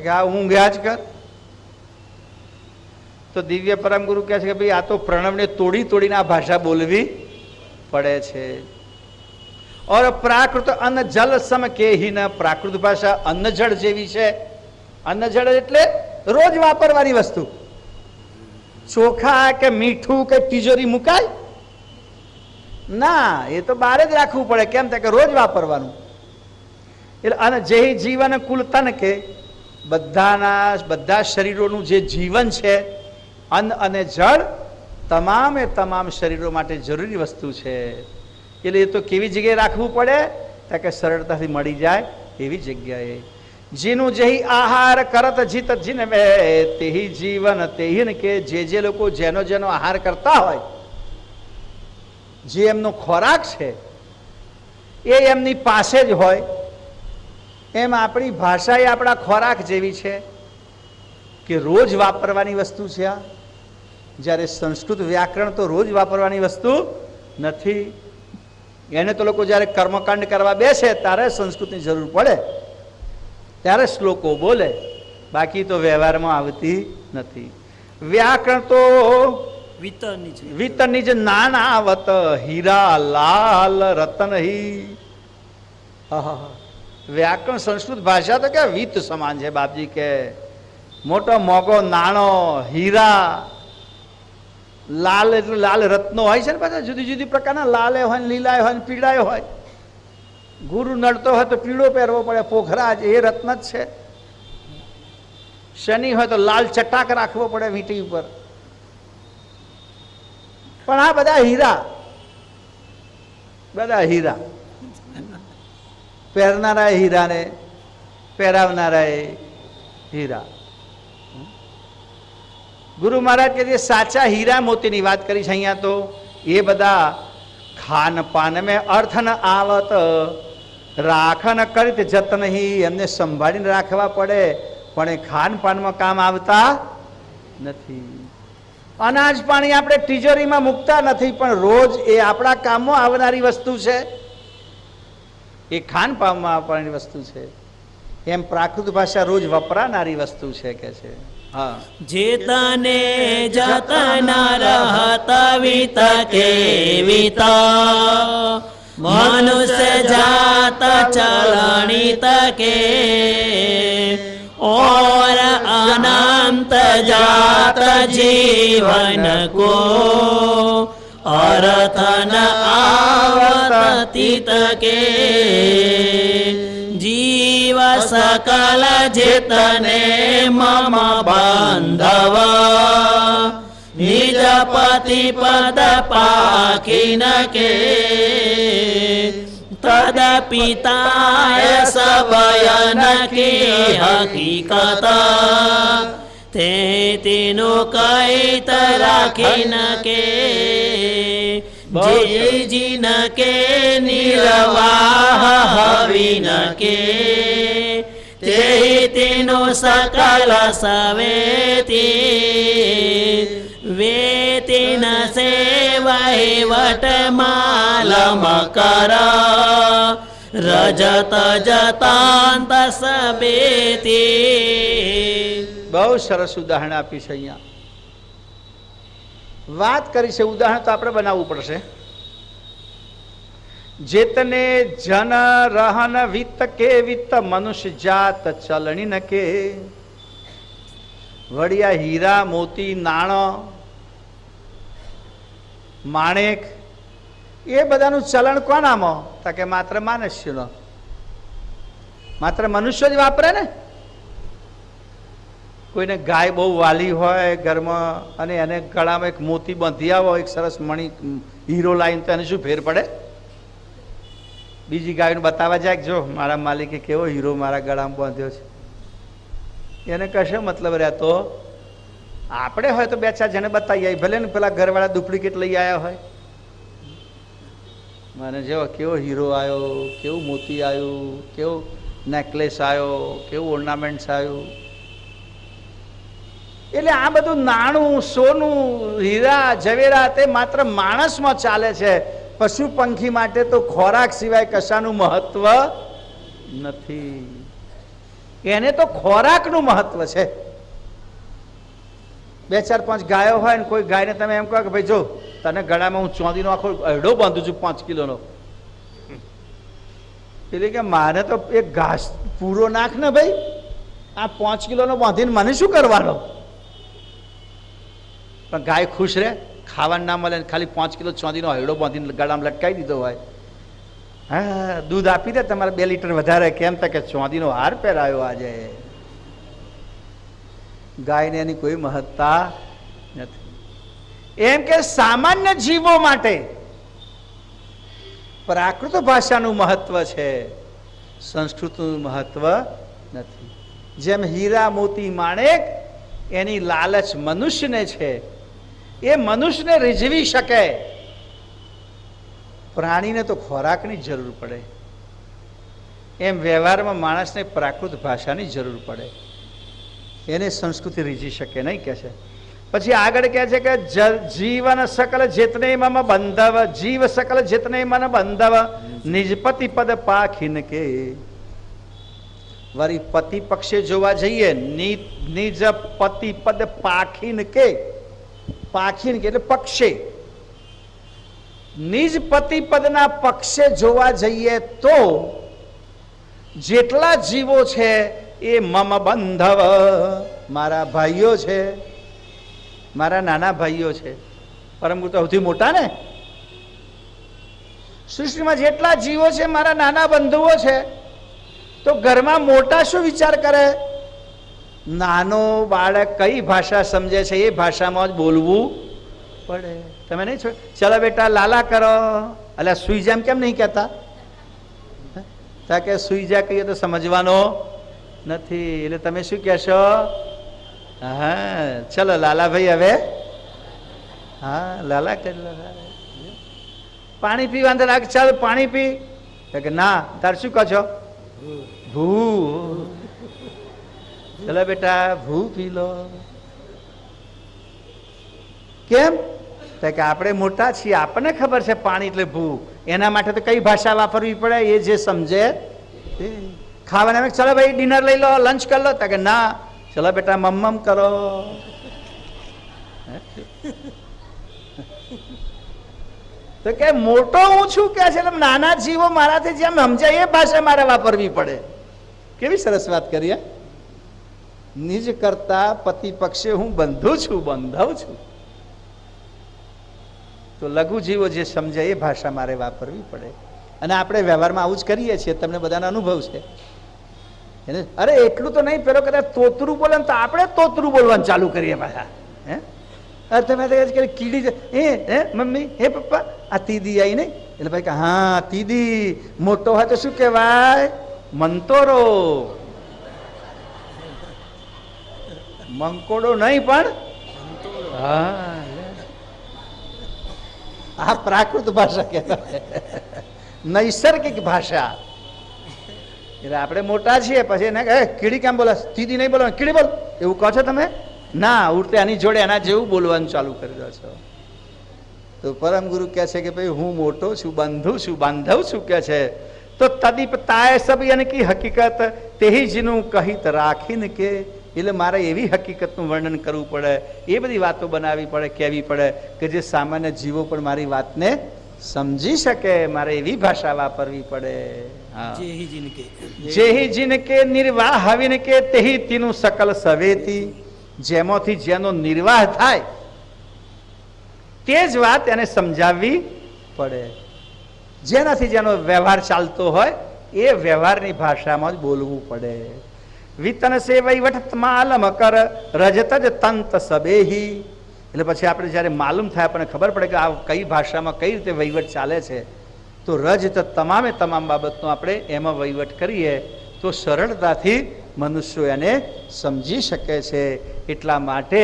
કે આ ઊંઘ્યા જ કર. તો દિવ્ય પરમ ગુરુ કહે છે કે ભાઈ આ તો પ્રણવને તોડી તોડીને આ ભાષા બોલવી પડે છે. ઓર પ્રાકૃત અન્ન જલ સમ કેહી ન, પ્રાકૃત ભાષા અન્ન જળ જેવી છે. અન્ન જળ એટલે રોજ વાપરવાની વસ્તુ. ચોખા કે મીઠું કે તિજોરી મુકાય ના, એ તો બહાર જ રાખવું પડે. કેમ કે રોજ વાપરવાનું. એટલે અને જે જીવન કુલ તન કે બધા શરીરોનું જે જીવન છે, અન્ન અને જળ તમામે તમામ શરીરો માટે જરૂરી વસ્તુ છે. એટલે એ તો કેવી જગ્યાએ રાખવું પડે કે સરળતાથી મળી જાય એવી જગ્યાએ. જેનું જેહી આહાર કરત જીત જીનવે તેહી જીવન તેહી ને કે જે લોકો જેનો જેનો આહાર કરતા હોય, જે એમનો ખોરાક છે એ એમની પાસે જ હોય. એમ આપણી ભાષા એ આપણા ખોરાક જેવી છે કે રોજ વાપરવાની વસ્તુ છે આ. જ્યારે સંસ્કૃત વ્યાકરણ તો રોજ વાપરવાની વસ્તુ નથી. એને તો લોકો જ્યારે કર્મકાંડ કરવા બેસે ત્યારે સંસ્કૃતની જરૂર પડે ત્યારે શ્લોકો બોલે, બાકી તો વ્યવહારમાં આવતી નથી. વ્યાકરણ તો વિતરની જે નાના આવત હીરા લાલ રતન હી. વ્યાકરણ સંસ્કૃત ભાષા તો કે વિત સમાન છે બાપજી કે. મોટો મોગો નાણો હીરા, લાલ એટલે લાલ રત્નો હોય છે ને બધા જુદી જુદી પ્રકારના. લાલે હોય ને લીલાય હોય ને પીળાય હોય. ગુરુ નડતો હોય તો પીળો પહેરવો પડે, પોખરાજ એ રત્ન જ છે. શનિ હોય તો લાલ ચટાક રાખવો પડે વીંટી ઉપર. પણ આ બધા હીરા, બધા હીરા. પહેરનારા હીરા ને પહેરાવનારા હીરા. ગુરુ મહારાજ કે જે સાચા હીરા મોતીની વાત કરી છે અહીંયા, તો એ બધા ખાન પાન મેં અર્થ ન આવત રાખન કરી જતન હી. એમને સંભાળીને રાખવા પડે પણ એ ખાન પાનમાં કામ આવતા નથી. અનાજ પાણી આપણે તિજોરીમાં મૂકતા નથી, પણ રોજ એ આપણા કામમાં આવનારી વસ્તુ છે. એ ખાન પાનમાં આવનારી વસ્તુ છે. એમ પ્રાકૃત ભાષા રોજ વપરાનારી વસ્તુ છે કે છે. હા, જેતને જતન રહત વિત કેવિત મનુષ્ય જાત ચલણિત કે और अनंत जात जीवन को अर्थन आवतीत के जीव सकल जितने मम बांधव निज पति पद पाखिन के तदपिताय सबयन की हकीकत ते तीनो कहित राखिन के जे जिन के निर्वाह हविन के ते तीनो सकल सवेती वेतिन से वहीवट मालम कर रजत जतांत सबेती. બહુ સરસ ઉદાહરણ આપી છે અહીંયા. વાત કરી છે, ઉદાહરણ તો આપણે બનાવવું પડશે. જેતને જન રહન વિત્ત કે વિત્ત મનુષ્ય જાત ચલણી ન કે. વડિયા હીરા મોતી નાણો માણેક એ બધાનું ચલણ કોનામાં? તો કે માત્ર માનુષ્યનો. માત્ર મનુષ્ય જ વાપરે ને. કોઈને ગાય બહુ વાલી હોય ઘરમાં અને એને ગળામાં એક મોતી બાંધી આવો, એક સરસ મણી હીરો લાઈન, તો એને શું ફેર પડે? બીજી ગાયને બતાવવા જાય કે જો મારા માલિકે કેવો હીરો મારા ગળામાં બાંધ્યો છે, એને કશો મતલબ રહેતો. આપણે હોય તો બે ચાર જણે બતાવી આવી, ભલે ને પેલા ઘરવાળા ડુપ્લિકેટ લઈ આવ્યા હોય, મને જો કેવો હીરો આવ્યો, કેવું મોતી આવ્યું, કેવું નેકલેસ આવ્યો, કેવું ઓર્નામેન્ટ્સ આવ્યું. એટલે આ બધું નાણું, સોનું, હીરા, ઝવેરા તે માત્ર માણસમાં ચાલે છે. પશુ પંખી માટે તો ખોરાક સિવાય કશાનું મહત્વ નથી. એને તો ખોરાકનું મહત્વ છે. બે ચાર પાંચ ગાયો હોય ને કોઈ ગાયને તમે એમ કહો કે ભાઈ જો તને ગળામાં હું ચોંદીનો આખો અડો બાંધું છું 5 કિલોનો, એટલે કે મારે તો એક ઘાસ પૂરો નાખ ને ભાઈ, આ 5 કિલોનો બાંધીને મને શું કરવાનો? પણ ગાય ખુશ રહે, ખાવાનું ના મળે, ખાલી 5 કિલો ચોંદીનો હૈડો બાંધીને ગળામાં લટકાવી દીધો હોય. હા, દૂધ આપી દે તમારે 2 લીટર વધારે, કેમ તો કે ચોંદીનો હાર પહેરાયો આજે. ગાયને એની કોઈ મહત્તા નથી. એમ કે સામાન્ય જીવો માટે પ્રાકૃત ભાષાનું મહત્વ છે, સંસ્કૃતનું મહત્વ નથી. જેમ હીરા મોતી માણેક એની લાલચ મનુષ્યને છે, એ મનુષ્યને રીઝવી શકે. પ્રાણીને તો ખોરાકની જરૂર પડે, એમ વ્યવહારમાં માણસને પ્રાકૃત ભાષાની જરૂર પડે, એને સંસ્કૃતિ રીઝી શકે નહીં કે છે. પછી આગળ કહે છે કે જીવન સકલ જેતને મમ બંધવ, જીવ સકલ જેતને મન બંધવ, નિજપતિ પદ પાખીન કે. વળી પતિ પક્ષે જોવા જઈએ, નિજ પતિ પદ પાખીન કે, પાખીન કે એટલે પક્ષે, નિજ પતિ પદના પક્ષે જોવા જઈએ તો જેટલા જીવો છે એ મમ બંધવ, મારા ભાઈઓ છે, મારા નાના ભાઈઓ છે. પરમ ગુરુ તો સૌથી મોટા ને સૃષ્ટિમાં. જેટલા જીવો છે મારા નાના બંધુઓ છે. તો ઘરમાં મોટા શું વિચાર કરે? નાનો બાળક કઈ ભાષા સમજે છે એ ભાષામાં જ બોલવું પડે. તમે નહીં છો ચલો બેટા લાલા કરો, એટલે સુઈ જામ કેમ નહીં કહેતા? કે સુઈ જા કહીએ તો સમજવાનો નથી, એટલે તમે શું કહેશો? હા ચલો લાલા ભાઈ હવે, હા લાલા કરી, પાણી પીવા અંદર રાખ, ચાલ પાણી પી. કે ના, તાર શું કહો છો? ભૂ. ચલો બેટા ભૂ પી લો. કેમ? કે આપણે મોટા છીએ, આપણને ખબર છે પાણી એટલે ભૂ. એના માટે તો કઈ ભાષા વાપરવી પડે? એ જે સમજે. ખાવાના ચલો ભાઈ ડિનર લઈ લો, લંચ કરી લો. કે ના, ચલો બેટા મમ્મમ કરો. તો કે મોટો હું છું કે છે, નાના જીવો મારાથી જેમ સમજાય એ ભાષા મારે વાપરવી પડે. કેવી સરસ વાત કરીએ. નિજ કરતા પતિ પક્ષે હું બંધુ છું, બંધવ છું. તો લઘુ જીવો જે સમજાય એ ભાષા મારે વાપરવી પડે. અને આપણે વ્યવહારમાં આવું જ કરીએ છીએ, તમને બધાનો અનુભવ છે. અરે એટલું તો નહીં, પેલો કદાચ તોતરું બોલે તો આપણે તોતરું બોલવાનું ચાલુ કરીએ પાછા. હે તમે કીડી હે મમ્મી, હે પપ્પા, આ તીદી આવી નહીં, એટલે ભાઈ કે હા તીદી. મોટો હોય તો શું કહેવાય? મંતોરો. મંકોડો નહીં પણ હા, આ પ્રાકૃત ભાષા કહેવાય, નૈસર્ગિક ભાષા. એટલે આપણે મોટા છીએ પછી એને કહે કીડી કેમ બોલે? તીદી નહીં બોલો, કીડી બોલ, એવું કહો છો તમે? ના, ઉડતે આની જોડે એના જેવું બોલવાનું ચાલુ કરી દો છો. તો પરમ ગુરુ કહે છે કે ભાઈ હું મોટો છું, બંધુ છું, બાંધવ છું કે છે. તો તદીપ તાય સબ યાની કી હકીકત તેહી જીનું કહિત રાખીને કે. એટલે મારે એવી હકીકતનું વર્ણન કરવું પડે, એ બધી વાતો બનાવવી પડે, કહેવી પડે કે જે સામાન્ય જીવો પણ મારી વાતને સમજી શકે. મારે એવી ભાષા વાપરવી પડે. જેહી જીનકે નિર્વાહ હવિન કે તેહી તીનું સકલ સવેતી. જેમાંથી જેનો નિર્વાહ થાય તે જ વાત એને સમજાવવી પડે. જેનાથી જેનો વ્યવહાર ચાલતો હોય એ વ્યવહારની ભાષામાં જ બોલવું પડે. વિતન સે વૈવટ માલમ કર રજત જ તંત સબેહી. એટલે પછી આપણે જ્યારે માલુમ થાય આપણને ખબર પડે કે આ કઈ ભાષામાં કઈ રીતે વહીવટ ચાલે છે, તો રજત તમામે તમામ બાબતનો આપણે એમાં વહીવટ કરીએ તો સરળતાથી મનુષ્યો એને સમજી શકે છે. એટલા માટે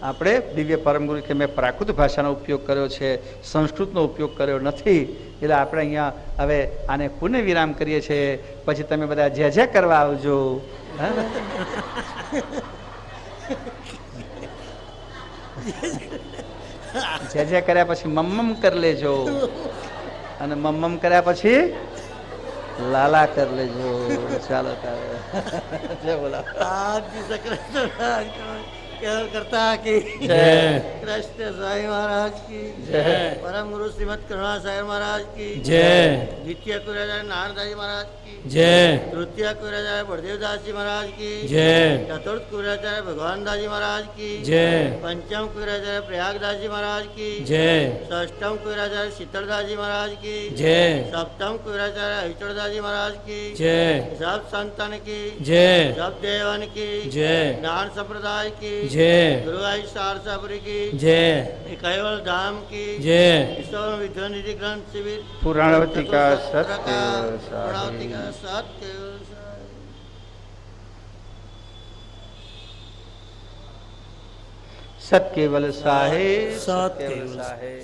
આપણે દિવ્ય પરમગુરુ કે મેં પ્રાકૃત ભાષાનો ઉપયોગ કર્યો છે, સંસ્કૃતનો ઉપયોગ કર્યો નથી. એટલે આપણે અહીંયા હવે આને પુનઃ વિરામ કરીએ છીએ. પછી તમે બધા જે જે કરવા આવજો. જે જે કર્યા પછી મમ્મમ કરી લેજો, અને મમ્મમ કર્યા પછી લાલા કરી લેજો. ચાલો તારે જય બોલા करता की जय। कृष्ण साई महाराज की जय। परम गुरु श्रीमद करुणा सागर महाराज की जय। द्वितीय कुराचार्य नारायणदास महाराज की जय। तृतीय कुराचार्य बलदेवदास जी महाराज की जय। चतुर्थ कुराचार्य भगवान दास जी महाराज की जय। पंचम कुराचार्य प्रयागदास जी महाराज की जय। षष्ठम कुराचार्य शीतलदास जी महाराज की जय। सप्तम कुराचार्य हिचड़दास जी महाराज की जय। सब संतन की जय। सब देवन की जय। ज्ञान संप्रदाय की जय। गुरु आई सारसापुरी की जय। कैवल धाम की जय। ईश्वर विद्यानिधि ग्रंथ शिविर पुराणावती का सत्य सत्य पुराणावती का सत्य सत केवल साहे सत केवल केवल साहे.